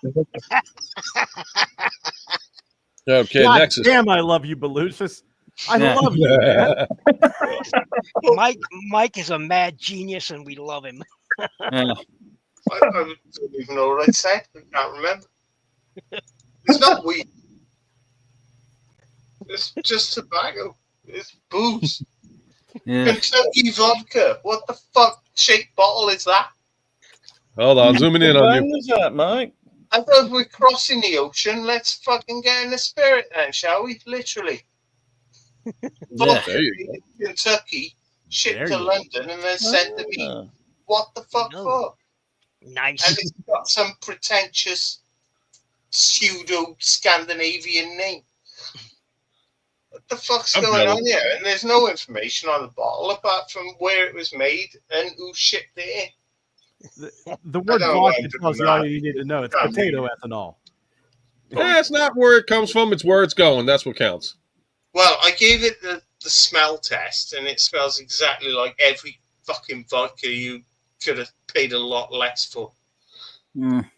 Okay, God Nexus. damn, I love you, Belushis. I Yeah. love you, man. Mike is a mad genius, and we love him. Yeah. I don't even know what I said. I can't remember. It's not weed. It's just tobacco. It's booze. Yeah. Kentucky vodka. What the fuck shaped bottle is that? Hold on, zooming in on When you. was that, Mike? I thought we're crossing the ocean. Let's fucking get in the spirit then, shall we? Literally. Vodka There you in Kentucky, shipped There to you go. London, and then sent to me. Ah. What the fuck No. for? Nice. And it's got some pretentious pseudo Scandinavian name. What the fuck's I'm going jealous. on here? And there's no information on the bottle apart from where it was made and who shipped it in. The word I don't know why vodka I'm doing tells you all that. you need to know. It's Yeah. potato ethanol. That's not where it comes from. It's where it's going. That's what counts. Well, I gave it the smell test, and it smells exactly like every fucking vodka you could have paid a lot less for. Mm.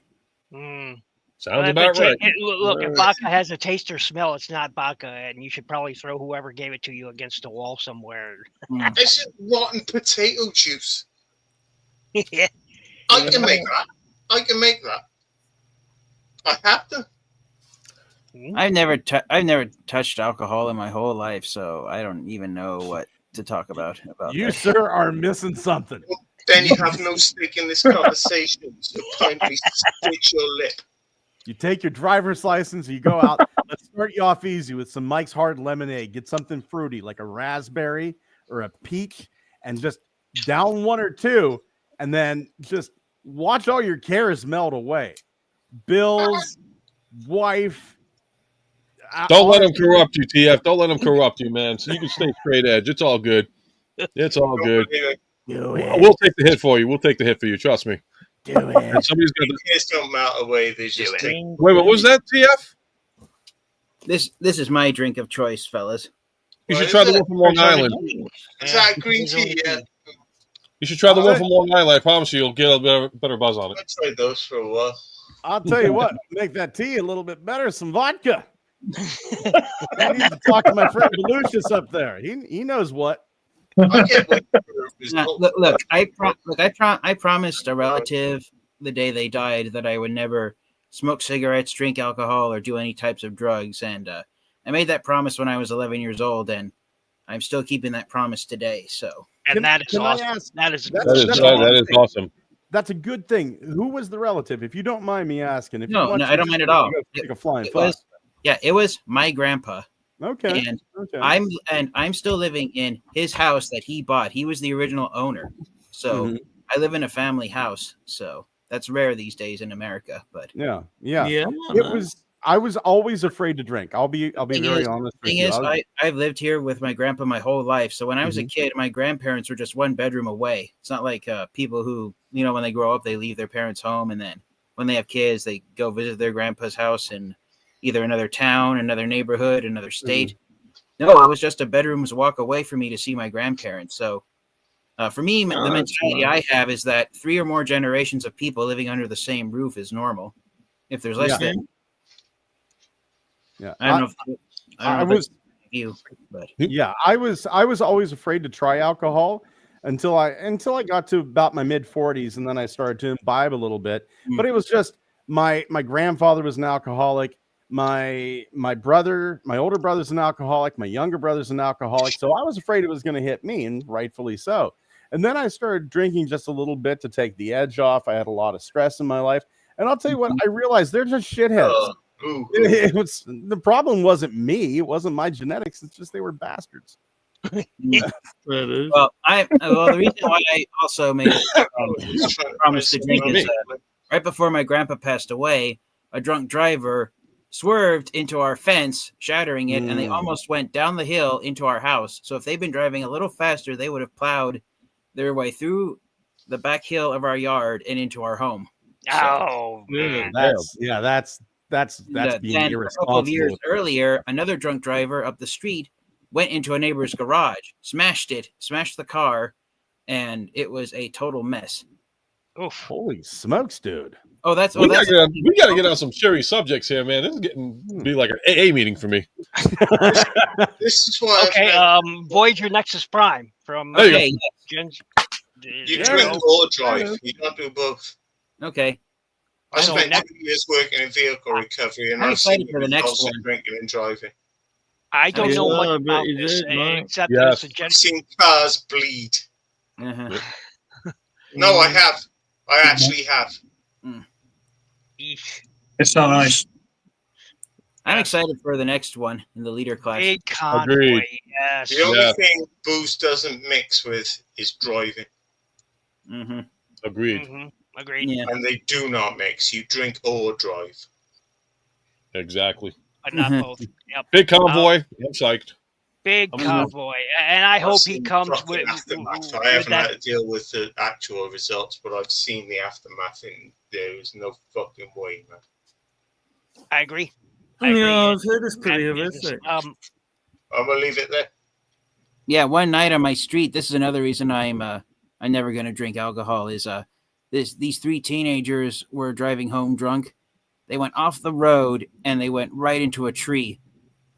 Mm. Sounds But about right. Look, if vodka has a taste or smell, it's not vodka, and you should probably throw whoever gave it to you against the wall somewhere. It's just rotten potato juice. Yeah. I can make that. I can make that. I have to. I've never touched alcohol in my whole life, so I don't even know what to talk about You, that. sir, are missing something. Then you have no stake in this conversation, so kindly stitch your lip. You take your driver's license, you go out. Let's start you off easy with some Mike's Hard Lemonade. Get something fruity like a raspberry or a peach, and just down one or two, and then just watch all your cares melt away. Bills, wife. Don't let him corrupt you, TF. Don't let him corrupt you, man. So you can stay straight edge. It's all good. It's all good. We'll take the hit for you. We'll take the hit for you. Trust me. Do it. And somebody's got to. Kids don't melt away. They just take. Wait, what was that, TF? This is my drink of choice, fellas. You should try the one from Long Island. Is that green tea? Yeah. You should try the one from Long Island. I promise you, you'll get a better buzz on it. I tried those for a while. I'll tell you what, make that tea a little bit better. Some vodka. I need to talk to my friend Lucius up there. He knows what. Look, I promised a relative the day they died that I would never smoke cigarettes, drink alcohol, or do any types of drugs. And I made that promise when I was 11 years old, and I'm still keeping that promise today. So, and that is awesome. That is awesome. That's a good thing. Who was the relative? If you don't mind me asking. If no, I don't mind at all. Take a flying it was my grandpa. Okay. And okay. I'm still living in his house that he bought. He was the original owner. So I live in a family house. So that's rare these days in America. But yeah. I was always afraid to drink. I'll be very honest with you. I've lived here with my grandpa my whole life. So when I was a kid, my grandparents were just one bedroom away. It's not like people who, when they grow up, they leave their parents' home, and then when they have kids, they go visit their grandpa's house in either another town, another neighborhood, another state. No, it was just a bedroom's walk away for me to see my grandparents. So for me, the mentality I have is that 3 or more generations of people living under the same roof is normal. If there's less than, I don't know. I was always afraid to try alcohol until I got to about my mid 40s, and then I started to imbibe a little bit. But it was just my grandfather was an alcoholic. My older brother's an alcoholic. My younger brother's an alcoholic. So I was afraid it was going to hit me, and rightfully so. And then I started drinking just a little bit to take the edge off. I had a lot of stress in my life, and I'll tell you what, I realized they're just shitheads. The problem wasn't me. It wasn't my genetics. It's just they were bastards. Well, the reason why I also made a promise to drink is right before my grandpa passed away, a drunk driver swerved into our fence, shattering it, and they almost went down the hill into our house. So if they'd been driving a little faster, they would have plowed their way through the back hill of our yard and into our home. Oh, man. That's being irresponsible. A couple of years earlier, another drunk driver up the street went into a neighbor's garage, smashed the car, and it was a total mess. Oof. Holy smokes, dude. Oh, we gotta get on some serious subjects here, man. This is be like an AA meeting for me. This is why. Okay, Voyager Nexus Prime from. Okay. You drink or drive. You don't do both. Okay. I spent 2 years working in vehicle recovery, and I've seen the next one drinking and driving. I don't know much about this, except that it's a I've seen cars bleed. No, I have. I actually have. It's not nice. I'm excited for the next one in the leader class. Big convoy, yes. The only thing booze doesn't mix with is driving. Agreed. Agreed. Yeah. And they do not mix. You drink or drive. Exactly. But not both. Yep. Big convoy. I'm psyched. Big convoy. And I hope he comes with aftermath. I haven't had to deal with the actual results, but I've seen the aftermath, and there is no fucking way, man. I agree. Yeah, I've heard it's pretty horrific. I'm gonna leave it there. Yeah, one night on my street. This is another reason I'm never gonna drink alcohol. Is these 3 teenagers were driving home drunk. They went off the road and they went right into a tree.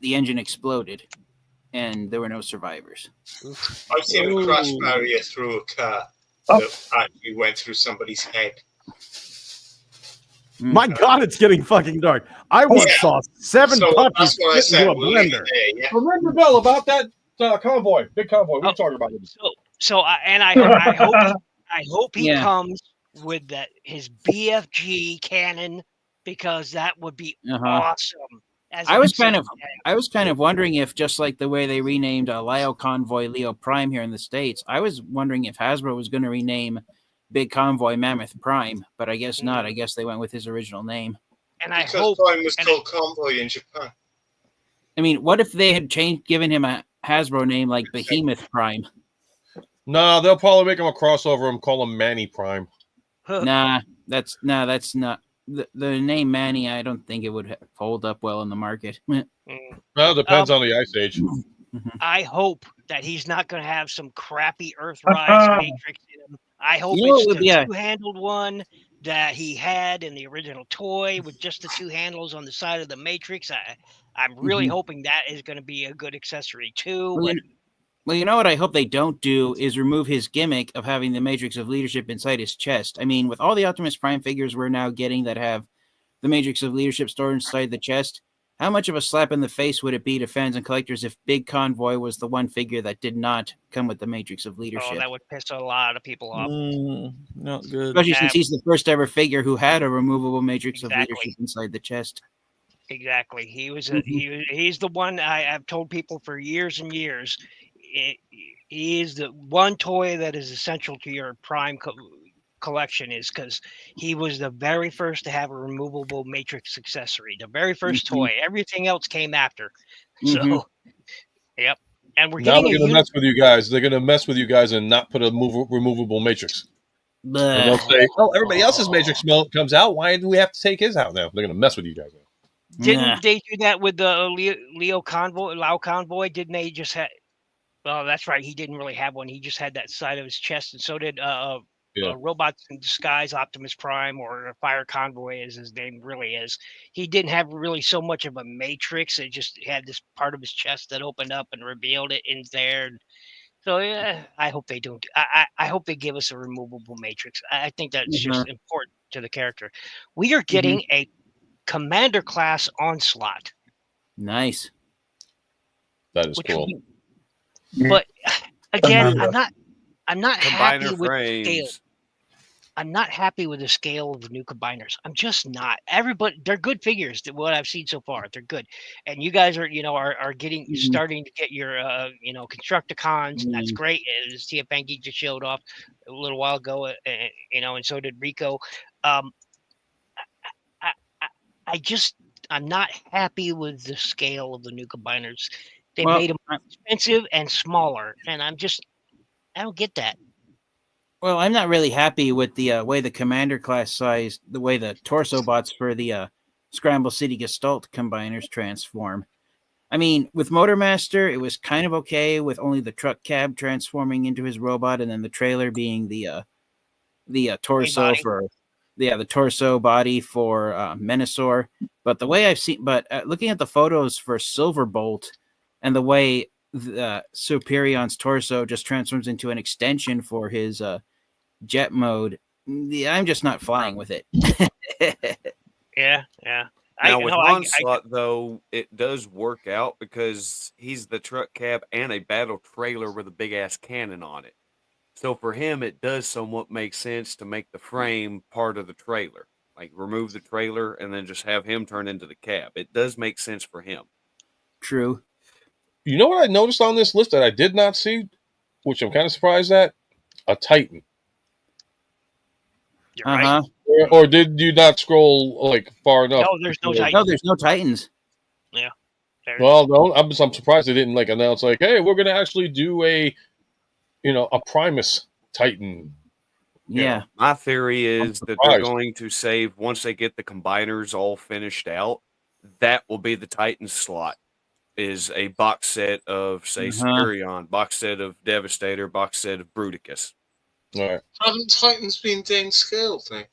The engine exploded, and there were no survivors. I've seen a crash barrier through a car that actually went through somebody's head. My God, it's getting fucking dark. I once saw 7 So puppies that's what I fit said. into a We'll leave it blender. there, yeah. Remember, Bill, about that convoy, big convoy. What are you talking about? I hope he Yeah. comes with his BFG cannon, because that would be Uh-huh. awesome. I was kind of wondering if, just like the way they renamed Leo Convoy Leo Prime here in the States, I was wondering if Hasbro was going to rename Big Convoy Mammoth Prime, but I guess not. I guess they went with his original name. And Because Prime was called Convoy in Japan. I mean, what if they had given him a Hasbro name like Behemoth Prime? No, they'll probably make him a crossover and call him Manny Prime. Nah, that's not the name Manny. I don't think it would hold up well in the market. Well, it depends on the Ice Age. I hope that he's not going to have some crappy Earthrise Matrix in him. I hope You know, it's it would the be a- two-handled one that he had in the original toy with just the 2 handles on the side of the Matrix. I'm really hoping that is going to be a good accessory too. Well, you know what I hope they don't do is remove his gimmick of having the Matrix of Leadership inside his chest. I mean, with all the Optimus Prime figures we're now getting that have the Matrix of Leadership stored inside the chest, how much of a slap in the face would it be to fans and collectors if Big Convoy was the one figure that did not come with the Matrix of Leadership? Oh, that would piss a lot of people off. Not good. Especially since he's the first ever figure who had a removable Matrix of Exactly. Leadership inside the chest. Exactly. He was he's the one I've told people for years and years. He is the one toy that is essential to your Prime collection, is because he was the very first to have a removable Matrix accessory. The very first toy. Everything else came after. So, yep. And we're Now getting they're going to mess with you guys. They're going to mess with you guys and not put a removable Matrix. And they'll say, "Oh, everybody else's Matrix comes out. Why do we have to take his out now?" They're going to mess with you guys now. Didn't they do that with the Leo Convoy, Lao Convoy? Didn't they just have? Well, that's right. He didn't really have one. He just had that side of his chest, and so did Robots in Disguise Optimus Prime, or Fire Convoy, as his name really is. He didn't have really so much of a matrix. It just had this part of his chest that opened up and revealed it in there. So yeah, I hope they don't. I hope they give us a removable matrix. I think that's just important to the character. We are getting a Commander class Onslaught. Nice. That is cool. But again, I'm not happy Combiner with the scale. frames. I'm not happy with the scale of the new combiners. I'm just not. Everybody, they're good figures. What I've seen so far, they're good. And you guys are, are getting starting to get your, Constructicons, and that's great. As TFN Geek just showed off a little while ago, and so did Rico. I'm not happy with the scale of the new combiners. They made them expensive and smaller, and I don't get that. Well, I'm not really happy with the way the Commander class size, the way the torso bots for the Scramble City Gestalt combiners transform. I mean, with Motormaster, it was kind of okay with only the truck cab transforming into his robot, and then the trailer being the torso for the torso body for Menasor. But the way I've seen, looking at the photos for Silverbolt and the way the Superion's torso just transforms into an extension for his jet mode, I'm just not flying with it. Yeah. Now with Onslaught, though, it does work out because he's the truck cab and a battle trailer with a big ass cannon on it. So for him, it does somewhat make sense to make the frame part of the trailer. Like remove the trailer and then just have him turn into the cab. It does make sense for him. True. You know what I noticed on this list that I did not see, which I'm kind of surprised at? A Titan. You're right. Or did you not scroll far enough? No, there's no Titans. No, there's no Titans. Yeah. Well, no, I'm surprised they didn't announce hey, we're gonna actually do a Primus Titan. Yeah. My theory is that they're going to save, once they get the combiners all finished out, that will be the Titan slot. Is a box set of, say, Superion, box set of Devastator, box set of Bruticus. All right. Haven't Titans been downscaled then?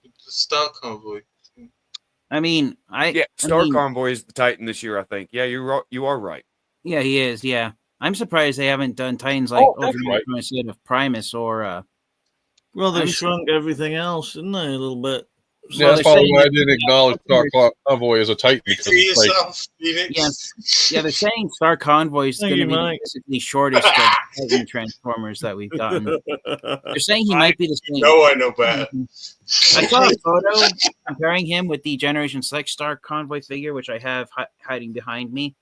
The Star Convoy. I mean, Star Convoy is the Titan this year, I think. Yeah, you are right. Yeah, he is. Yeah, I'm surprised they haven't done Titans like instead of Primus or. Well, they shrunk everything else, didn't they? A little bit. Yeah, that's probably why I didn't acknowledge Star Convoy as a Titan. Because See it's like, yourself, Phoenix. Yeah, they're saying Star Convoy is Thank going to you, be Mike. basically shortest of Titan Transformers that we've gotten. They're saying he might be the same. No, I know better. I saw a photo comparing him with the Generation Select Star Convoy figure, which I have hiding behind me.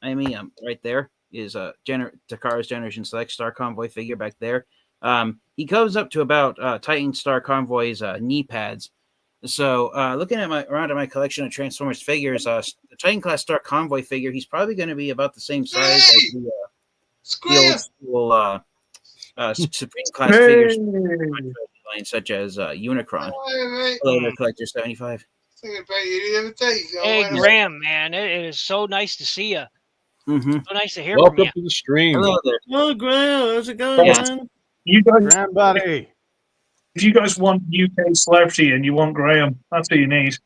I mean, right there is Takara's Generation Select Star Convoy figure back there. He goes up to about Titan Star Convoy's knee pads. So looking at my collection of Transformers figures, the Titan class Star Convoy figure, he's probably going to be about the same size as the old school Supreme class figures, such as Unicron. Hello, Collector 75. Thinking about you the other day. Hey, Graham, man, it is so nice to see you. Mm-hmm. So nice to hear welcome from you. to the stream. Hello there. Oh, Graham, how's it going, man? You guys, Graham buddy. if you guys want UK celebrity and you want Graham, that's what you need.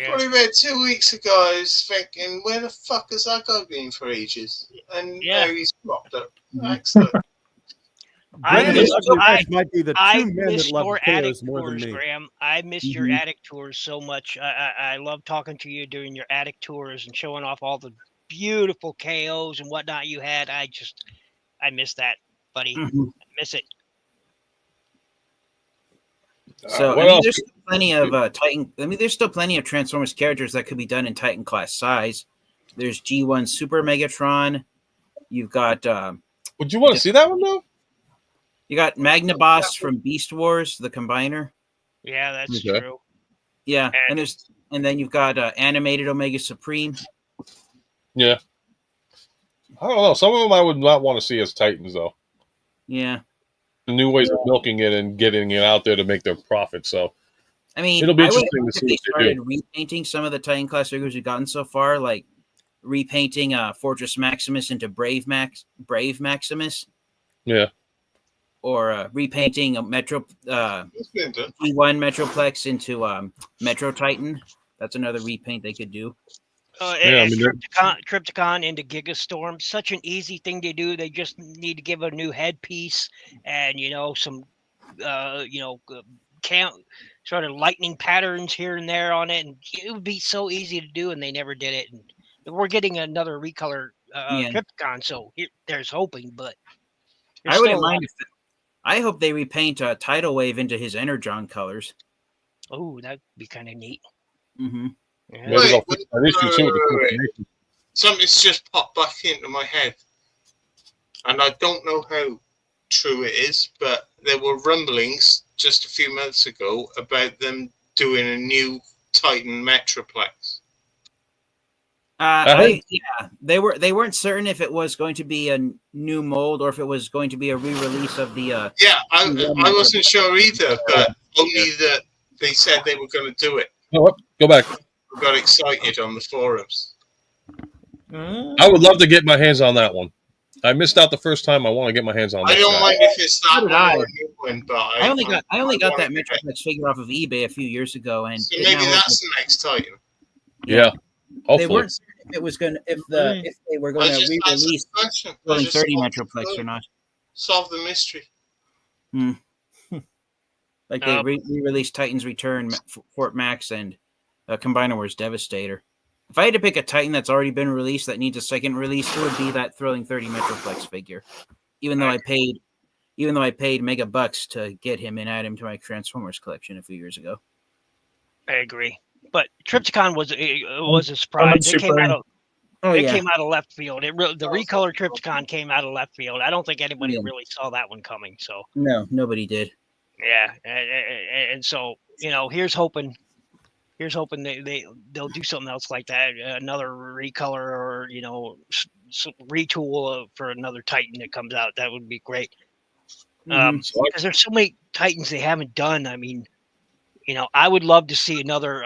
Probably about 2 weeks ago, I was thinking, where the fuck has that guy been for ages? And now he's popped up. Excellent. Graham and Ugly might be the two I men that miss love your attic KOs more than tours, me. Graham. I miss your attic tours so much. I love talking to you during your attic tours and showing off all the beautiful KOs and whatnot you had. I miss that, buddy. I miss it. So what I mean, else? there's still plenty of Titan. I mean, there's still plenty of Transformers characters that could be done in Titan class size. There's G1 Super Megatron. You've got. Would you want to see that one though? You got Magnaboss from Beast Wars, the Combiner. Yeah, that's Okay. true. Yeah, and then you've got animated Omega Supreme. Yeah. I don't know. Some of them I would not want to see as Titans though. Yeah. The new ways of milking it and getting it out there to make their profit. So I mean, it'll be I would interesting hope to if see they what they started do. repainting some of the Titan class figures we've gotten so far, like repainting Fortress Maximus into Brave Maximus, Yeah. or repainting a Metro T1 Metroplex into Metro Titan. That's another repaint they could do. Yeah, I mean, Crypticon into Gigastorm. Such an easy thing to do. They just need to give a new headpiece and some sort of lightning patterns here and there on it, and it would be so easy to do. And they never did it. And we're getting another recolor Crypticon, so there's hoping. But I wouldn't mind if I hope they repaint Tidal Wave into his Energon colors. Oh, that'd be kind of neat. Mm-hmm. Maybe they'll fix that issue too with the Wait. transformation. Something's just popped back into my head. And I don't know how true it is, but there were rumblings just a few months ago about them doing a new Titan Metroplex. They weren't certain if it was going to be a new mold or if it was going to be a re-release of the. I wasn't sure either, but only that they said they were going to do it. Oh, go back. I got excited on the forums. I would love to get my hands on that one. I missed out the first time. I want to get my hands on that. I don't guy. mind if it's that did one I. or a new one, but I only got that want it. Metroplex figure off of eBay a few years ago, and So it maybe now that's the next Titan. Yeah. they Hopefully. weren't certain if it was going if they were going I to just re-release answered the question. I Rolling just 30 solved the Metroplex clue. or not. Solve the mystery. Like they re-released Titan's Return, Fort Max, and Combiner Wars Devastator. If I had to pick a Titan that's already been released that needs a second release, it would be that Thrilling 30 Metroplex figure. Even though I paid mega bucks to get him and add him to my Transformers collection a few years ago. I agree, but Tripticon was a surprise. It came out of left field. The recolor Tripticon came out of left field. I don't think anybody really saw that one coming. So No, nobody did. yeah, and so here's hoping they'll do something else like that, another recolor or retool for another Titan that comes out. That would be great. Because there's so many Titans they haven't done. I mean, I would love to see another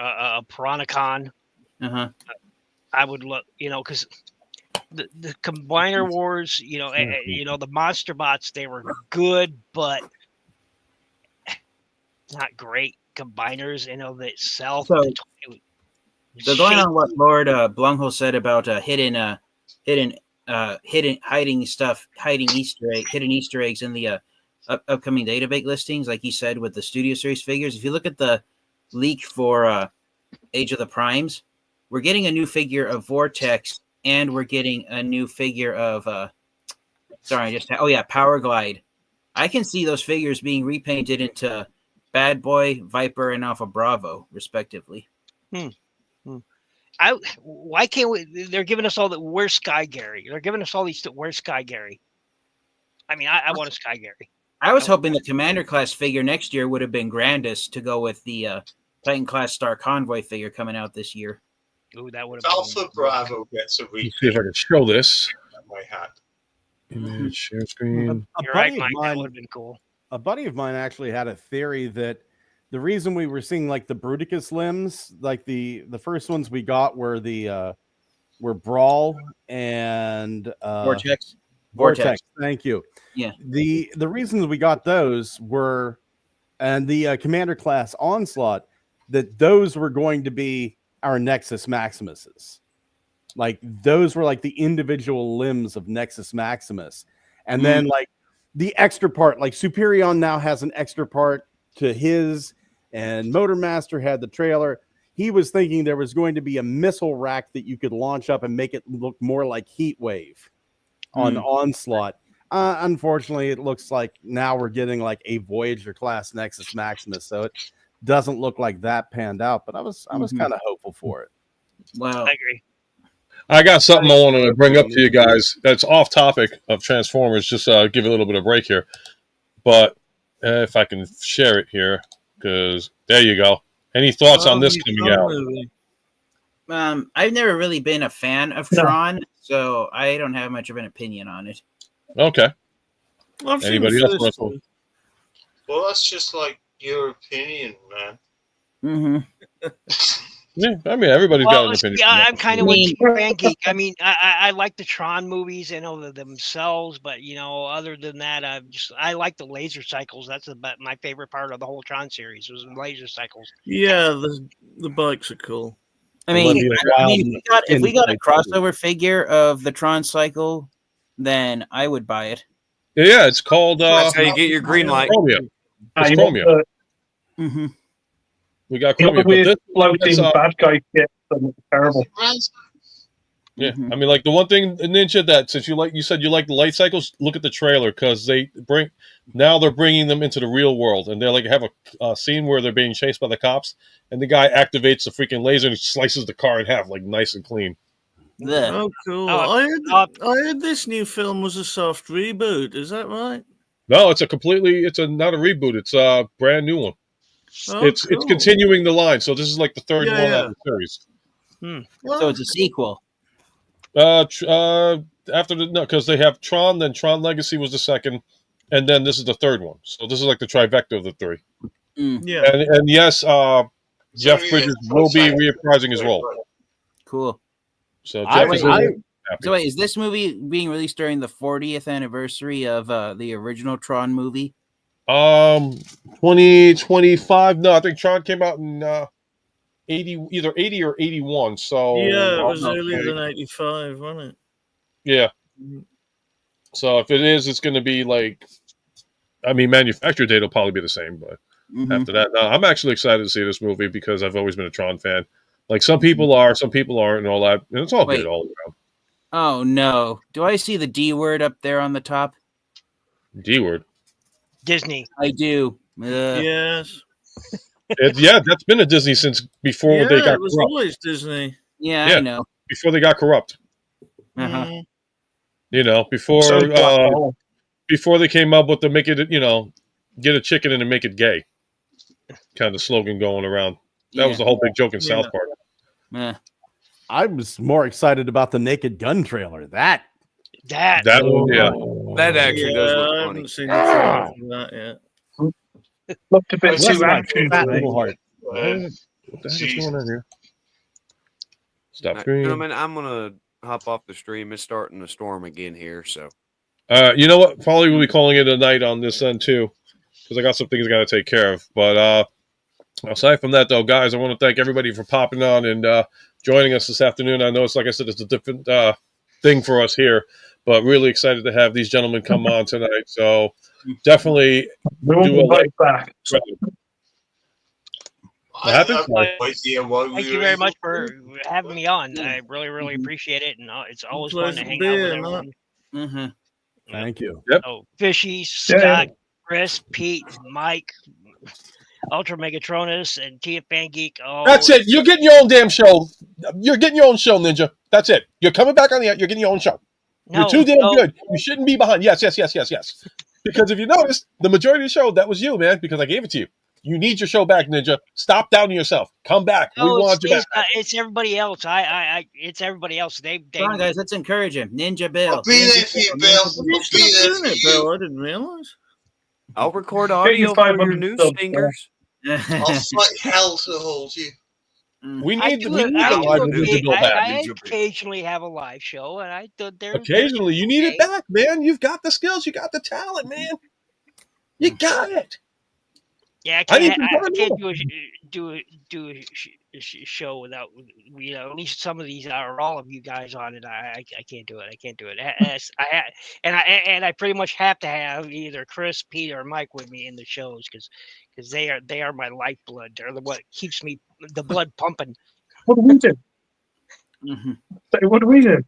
Piranacon. I would love, because the Combiner Wars, the Monster Bots, they were good, but not great combiners in of itself. So going on what Lord Blumhouse said about hidden hiding Easter eggs in the upcoming database listings, like he said with the Studio Series figures. If you look at the leaked for Age of the Primes. We're getting a new figure of Vortex, and we're getting a new figure of Power Glide. I can see those figures being repainted into Bad Boy, Viper, and Alpha Bravo, respectively. Why can't we? They're giving us all the where's Sky Gary? They're giving us all these. Where's Sky Gary? I mean, I want a Sky Gary. I was hoping the Commander class figure next year would have been Grandis to go with the Titan class Star Convoy figure coming out this year. Ooh, that would have Alpha Bravo gets a Let's see if I can show this. my hat. Image, share screen. You're right, Mike. That would have been cool. A buddy of mine actually had a theory that the reason we were seeing like the Bruticus limbs, like the first ones we got were the were Brawl and Vortex. Vortex. Thank you. Yeah. The reasons we got those were, and the Commander class Onslaught, that those were going to be our Nexus Maximuses. Like those were like the individual limbs of Nexus Maximus. And then like the extra part, like Superion now has an extra part to his, and Motormaster had the trailer. He was thinking there was going to be a missile rack that you could launch up and make it look more like Heatwave on Onslaught. Unfortunately, it looks like now we're getting like a Voyager class Nexus Maximus, so it doesn't look like that panned out. But I was kind of hopeful for it. Wow, I agree. I got something I wanted to bring up to you guys that's off topic of Transformers. Just give a little bit of break here, but if I can share it here, because there you go. Any thoughts on this coming out? I've never really been a fan of Tron, so I don't have much of an opinion on it. Okay. I've seen Anybody the else? first Want to- one. Well, that's just like your opinion, man. Mm-hmm. Yeah, I mean, everybody's got an Well, opinion. yeah, I'm kind of with you, Fan Geek. I mean, I like the Tron movies. I know themselves, but you know, other than that, I like the laser cycles. That's my favorite part of the whole Tron series was the laser cycles. Yeah, the bikes are cool. I mean, if we got a crossover figure of the Tron cycle, then I would buy it. Yeah, it's called. That's how you get your green light. Chromia. It's Chromia. Mm-hmm. We got You know, Chromia. the weird But floating bad guy kit. Terrible. yeah, I mean, like the one thing, Ninja, that since you said you like the light cycles, look at the trailer because they're bringing them into the real world, and they're like have a scene where they're being chased by the cops, and the guy activates the freaking laser and slices the car in half, like nice and clean. Oh, cool. I heard this new film was a soft reboot. Is that right? No, it's not a reboot. It's a brand new one. Oh, It's cool. continuing the line, so this is like the third one out of the series. So it's a sequel. After because they have Tron, then Tron Legacy was the second, and then this is the third one. So this is like the trifecta of the three. Yeah. And yes, Jeff Bridges will be reprising his role. Cool. So Jeff is really happy. So wait, is this movie being released during the 40th anniversary of the original Tron movie? 2025. No, I think Tron came out in either 80 or 81. So Yeah, it was earlier than 85, wasn't it? Yeah. So if it is, it's going to be like, I mean, manufacture date will probably be the same, but after that, no, I'm actually excited to see this movie because I've always been a Tron fan. Like some people are, some people aren't, and all that. And it's all good all around. Oh no! Do I see the D word up there on the top? D word. Disney. I do. Yes. Yeah, that's been a Disney since before they got it was corrupt. always Disney. Yeah, I know. Before they got corrupt. Uh-huh. You know, before they came up with the make it, get a chicken and make it gay kind of slogan going around. That was the whole big joke in South Park. I was more excited about the Naked Gun trailer. That one, yeah. That actually does I look funny. haven't seen the trailer for that yet. Looked a bit Less too like action. Fat Little Heart. What the heck is going on here? Stop Right, screen. gentlemen, I'm gonna hop off the stream. It's starting to storm again here, so You know what? Probably we'll be calling it a night on this end too, because I got some things I got to take care of. But aside from that, though, guys, I want to thank everybody for popping on and joining us this afternoon. I know it's like I said, it's a different thing for us here, but really excited to have these gentlemen come on tonight. So definitely do a like. Back. I have no idea why we Thank were you very able much to for do it. having me on. I really appreciate it, and it's always fun to Pleasure hang out with being, huh? everyone. Thank you. Yep. Oh, Fishy, Scott, Chris, Pete, Mike, Ultra Megatronus, and Tia Fan Geek. Oh, That's it. You're getting your own damn show. You're getting your own show, Ninja. That's it. You're coming back on the air. You're getting your own show. You're too damn good. You shouldn't be behind. Yes. Because if you notice, the majority of the show, that was you, man, because I gave it to you. You need your show back, Ninja. Stop doubting yourself. Come back. We want you back. It's everybody else. It's everybody else. They Come on, guys, let's encourage him. Ninja Bill. I'll be there for you, Bill. I'll be there for Bill, you. I didn't realize. I'll record Get audio your for your 500 news subs, stingers. I'll fight hell to hold you. We need the live I Ninja Bill back. occasionally have a live show, and I thought Occasionally, you need it back, man. You've got the skills. You got the talent, man. You got it. Yeah, I need I can't to do a show without at least some of these or all of you guys on it. I can't do it. I can't do it. I pretty much have to have either Chris, Pete, or Mike with me in the shows because they are my lifeblood. They're what keeps me the blood pumping. What do we do? What do we do?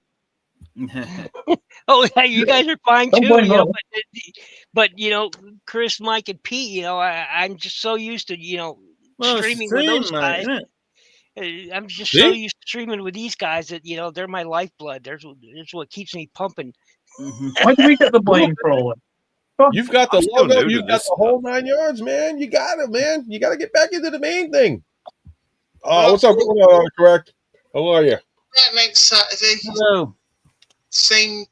Oh, yeah, you guys are fine Don't too. blame us. But Chris, Mike, and Pete, I'm just so used to streaming with those guys. I'm just so used to streaming with these guys that they're my lifeblood. There's what keeps me pumping. Why do we get the blame for all that? You've got the logo. You've got the whole 9 yards, man. You got it, man. You got to get back into the main thing. Oh, what's up? Correct. How are you? That next Saturday. Hello. Same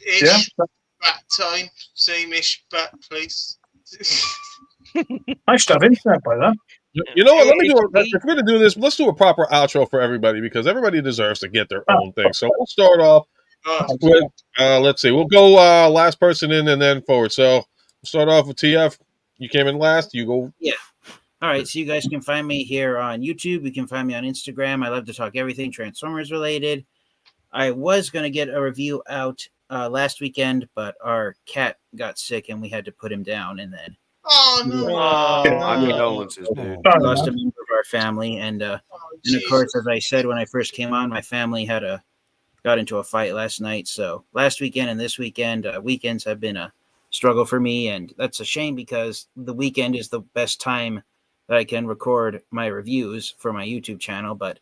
ish bat time. Same ish bat place. I should have internet by then. You know what? Let me do it. If we're going to do this, let's do a proper outro for everybody because everybody deserves to get their own thing. So we'll start off with, let's see, we'll go last person in and then forward. So we'll start off with TF. You came in last. You go. Yeah. All right. So you guys can find me here on YouTube. You can find me on Instagram. I love to talk everything Transformers related. I was going to get a review out last weekend, but our cat got sick and we had to put him down. And then My condolences, dude. lost a member of our family. And of course, as I said when I first came on, my family got into a fight last night. So last weekend and this weekend, weekends have been a struggle for me. And that's a shame because the weekend is the best time that I can record my reviews for my YouTube channel. But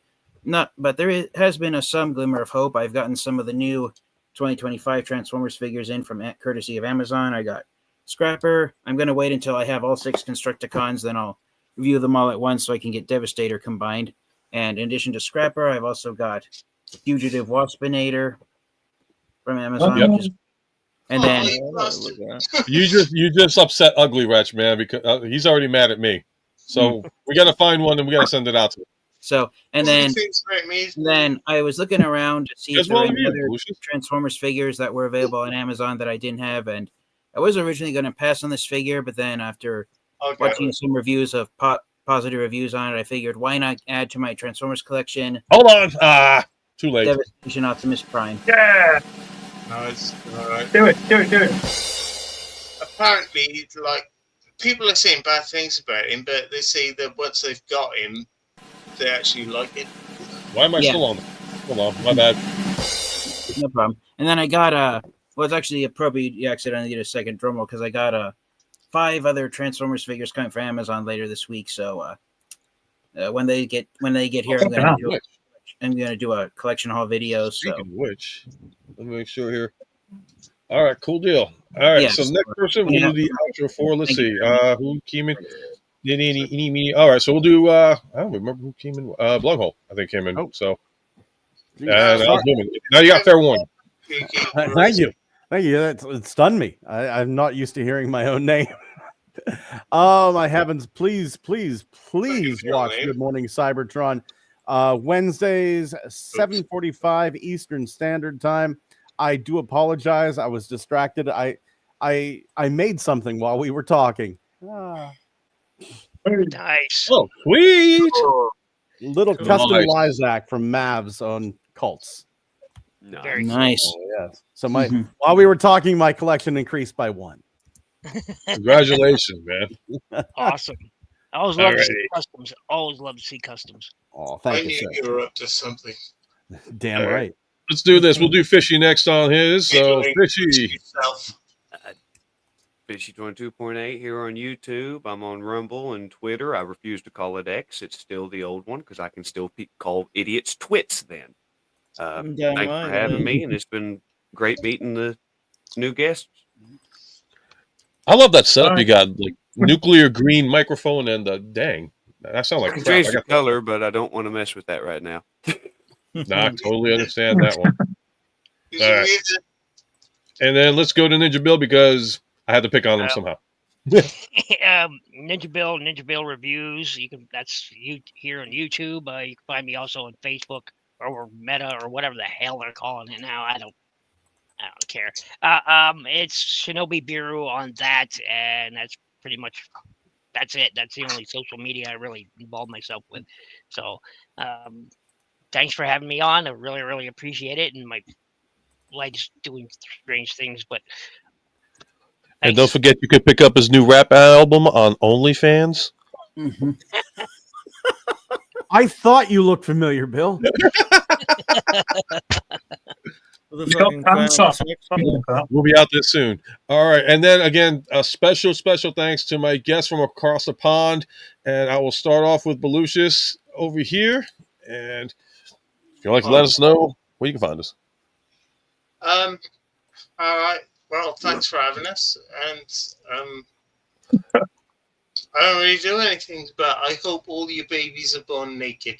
there has been some glimmer of hope. I've gotten some of the new 2025 Transformers figures in from courtesy of Amazon. I got Scrapper. I'm going to wait until I have all 6 Constructicons, then I'll review them all at once so I can get Devastator combined. And in addition to Scrapper, I've also got Fugitive Waspinator from Amazon. Yep. And then you just upset Ugly Wretch, man, because he's already mad at me. So we got to find one and we got to send it out to him. So, and then I was looking around to see if there were any other Transformers figures that were available on Amazon that I didn't have. And I was originally going to pass on this figure, but then after watching some reviews of positive reviews on it, I figured why not add to my Transformers collection? Hold on. Too late. Devastation Optimus Prime. Yeah. Nice. All right. Do it. Apparently, people are saying bad things about him, but they say that once they've got him, they actually like it. Why am I still on? Hold on, my bad. No problem. And then I got it's actually appropriate you accidentally did a second drum roll because I got 5 other Transformers figures coming from Amazon later this week. So when they get here, I'm gonna do a collection haul video. Speaking of which, let me make sure here. All right, cool deal. All right, Yeah, so next person we'll do the outro for. Let's see, who came in. All right, so we'll do. I don't remember who came in. Bloodhole, I think, came in. So, and now you got fair warning. Thank you. It stunned me. I'm not used to hearing my own name. My heavens! Please watch Good Morning Cybertron. Wednesdays, 7:45 Eastern Standard Time. I do apologize. I was distracted. I made something while we were talking. Nice. Oh, sweet. Little custom Lysac from Mavs on Cults. Very nice. Oh, yes. So while we were talking, my collection increased by 1. Congratulations, man. Awesome. I always love to see Alrighty. customs. Always love to see customs. Oh, I thank knew you, you sir. were up to something. Damn All right. right. Let's do this. We'll do Fishy next on his. So, Fishy. Yourself. Fishy 22.8 here on YouTube. I'm on Rumble and Twitter. I refuse to call it X. It's still the old one because I can still call idiots twits then. Damn Thanks right, for having yeah. me, and it's been great meeting the new guests. I love that setup you got. Like nuclear green microphone and dang. That sounds like I can crap. change I the got color, but I don't want to mess with that right now. Nah, I totally understand that one. Who's All your right. music? And then let's go to Ninja Bill because I had to pick on him somehow. Ninja Bill reviews. That's you here on YouTube. You can find me also on Facebook or Meta or whatever the hell they're calling it now. I don't care. It's Shinobi Biru on that, and that's pretty much it. That's the only social media I really involve myself with. So, thanks for having me on. I really, really appreciate it. And my life's doing strange things, but And don't forget, you can pick up his new rap album on OnlyFans. I thought you looked familiar, Bill. We'll be out there soon. All right. And then again, a special thanks to my guests from across the pond. And I will start off with Belucius over here. And if you'd like to let us know where you can find us. All right. Well, thanks for having us. And I don't really do anything, but I hope all your babies are born naked.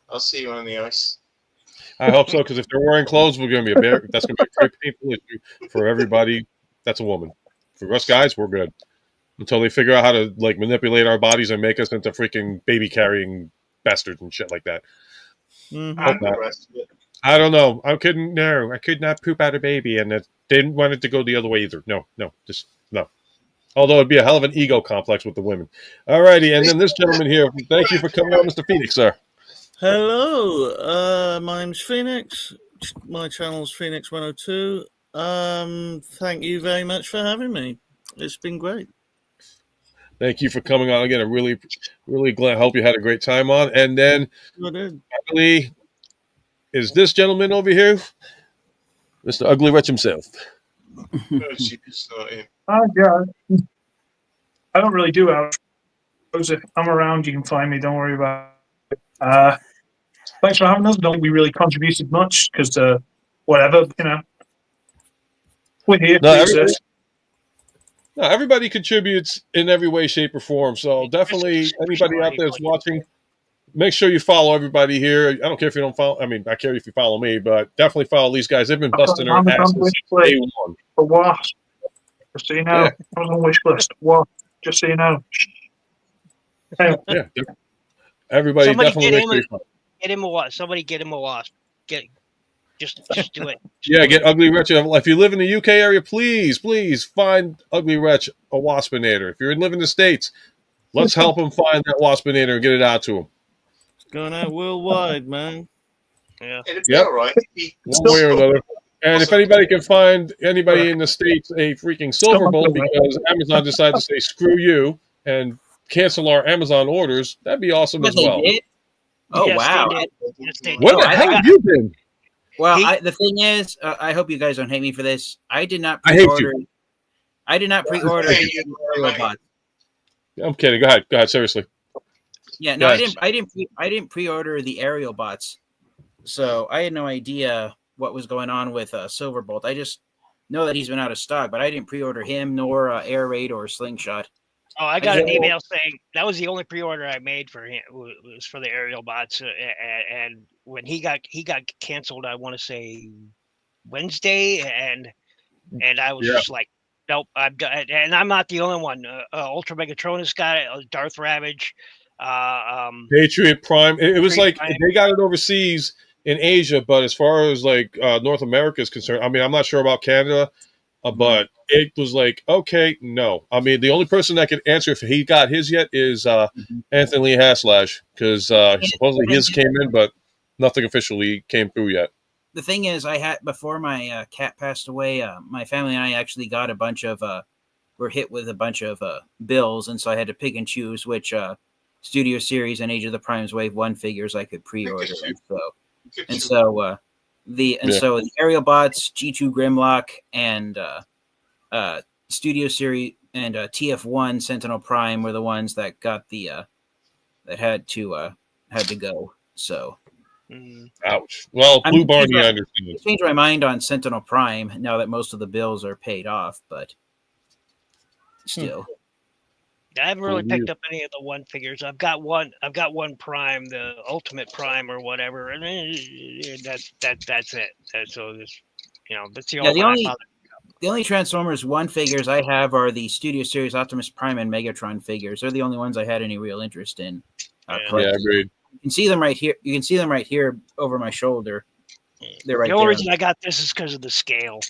I'll see you on the ice. I hope so, because if they're wearing clothes, that's going to be a very painful issue for everybody. That's a woman. For us guys, we're good until they figure out how to like manipulate our bodies and make us into freaking baby carrying bastards and shit like that. Hope not. I don't know. I couldn't. No, I could not poop out a baby, and they didn't want it to go the other way either. No, just no. Although it'd be a hell of an ego complex with the women. All righty, and then this gentleman here. Thank you for coming on, Mr. Phoenix, sir. Hello, my name's Phoenix. My channel's Phoenix 102. Thank you very much for having me. It's been great. Thank you for coming on again. I'm really, really glad. I hope you had a great time on. And then I did. finally, is this gentleman over here, Mr. Ugly Wretch himself. Yeah. I don't really do outros. If I'm around, you can find me. Don't worry about it. Thanks for having us. Don't think we really contributed much because, whatever, we're here. Everybody contributes in every way, shape, or form. So definitely, anybody out there that's watching, make sure you follow everybody here. I don't care if you don't follow. I mean, I care if you follow me, but definitely follow these guys. They've been busting their asses since day one. For what? Just so you know, I was on wish list. What? Just so you know. Yeah. Everybody Somebody definitely get make him sure you follow. Get him a wasp. Somebody get him a wasp. Just do it. Yeah, get Ugly Wretch. If you live in the UK area, please find Ugly Wretch a Waspinator. If you live in the States, let's help him find that Waspinator and get it out to him. It's going out worldwide, man. Yeah. Yep. All right. One way or another. And if anybody can find anybody in the States a freaking Silverbolt because Amazon decided to say screw you and cancel our Amazon orders, that'd be awesome as well. Oh, Yes, wow. they did. Yes, they Where did. the hell have you been? Well, the thing is, I hope you guys don't hate me for this. I did not I hate pre-order. you. I did not pre-order hate the you. Aerial Bot. I'm kidding. Go ahead. Seriously. Yeah, no, Yes. I didn't pre-order the Aerial Bots, so I had no idea what was going on with Silverbolt. I just know that he's been out of stock, but I didn't pre-order him nor Air Raid or Slingshot. Oh, I got an email saying that was the only pre-order I made for him was for the aerial bots, and when he got canceled, I want to say Wednesday, and I was just like, nope, I'm done. And I'm not the only one. Ultra Megatronus got it. Darth Ravage, Patriot Prime. It was Patriot like Prime. they got it overseas in Asia, but as far as like North America is concerned, I mean, I'm not sure about Canada, but it was like, okay, no. I mean, the only person that could answer if he got his yet is Anthony Haslash, because supposedly his came in, but nothing officially came through yet. The thing is, I had before my cat passed away. My family and I actually got a bunch of were hit with a bunch of bills, and so I had to pick and choose which Studio Series and Age of the Primes Wave 1 figures I could pre-order. So the Aerial Bots, G2 Grimlock, and Studio Series and TF1 Sentinel Prime were the ones that got the that had to go. So, ouch. Well, Blue Barney, I understand. I changed my mind on Sentinel Prime now that most of the bills are paid off, but still. I haven't really picked up any of the one figures. I've got one Prime, the Ultimate Prime or whatever, and that's it. So this, that's the only one. The only Transformers 1 figures I have are the Studio Series Optimus Prime and Megatron figures. They're the only ones I had any real interest in. Agreed. You can see them right here. You can see them right here over my shoulder. They're right there. The only reason I got this is because of the scale.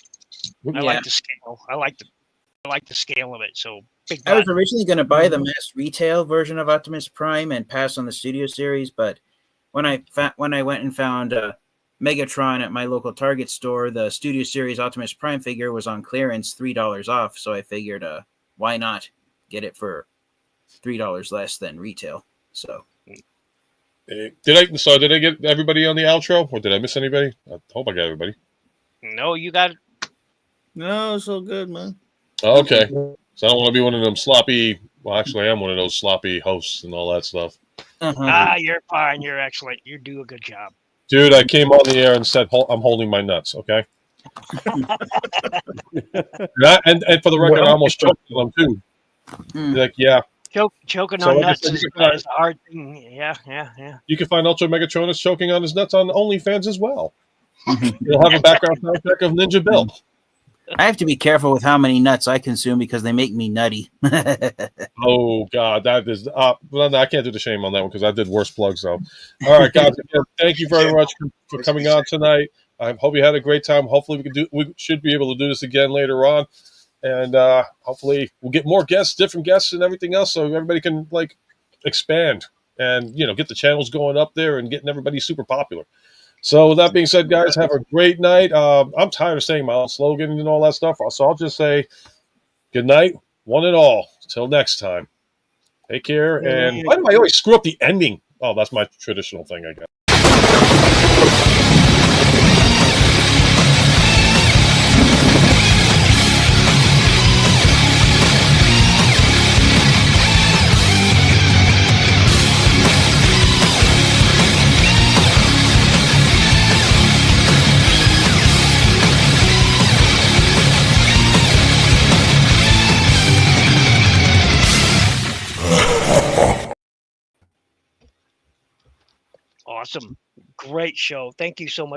I like the scale. I like the scale of it. So big. I was originally going to buy the mass retail version of Optimus Prime and pass on the Studio Series, but when I went and found Megatron at my local Target store, the Studio Series Optimus Prime figure was on clearance, $3 off. So I figured, why not get it for $3 less than retail? So, did I get everybody on the outro, or did I miss anybody? I hope I got everybody. No, you got it. No, it's all good, man. Okay, so I don't want to be one of them sloppy. Well, actually, I am one of those sloppy hosts and all that stuff. You're fine. You're excellent. You do a good job. Dude, I came on the air and said, I'm holding my nuts, okay? and for the record, I almost choked on them, too. Like, yeah. Choking on nuts is a hard thing. Yeah. You can find Ultra Megatronus choking on his nuts on OnlyFans as well. You'll have a background soundtrack of Ninja Bill. I have to be careful with how many nuts I consume because they make me nutty. Oh, God, that is... well, I can't do the shame on that one because I did worse plugs, though. All right, guys, again, thank you very much for coming on tonight. I hope you had a great time. Hopefully, we should be able to do this again later on. And hopefully, we'll get more guests, different guests, and everything else so everybody can, expand and, get the channels going up there and getting everybody super popular. So with that being said, guys, have a great night. I'm tired of saying my own slogan and all that stuff, so I'll just say good night, one and all. Till next time. Take care. And why do I always screw up the ending? Oh, that's my traditional thing, I guess. Awesome. Great show. Thank you so much.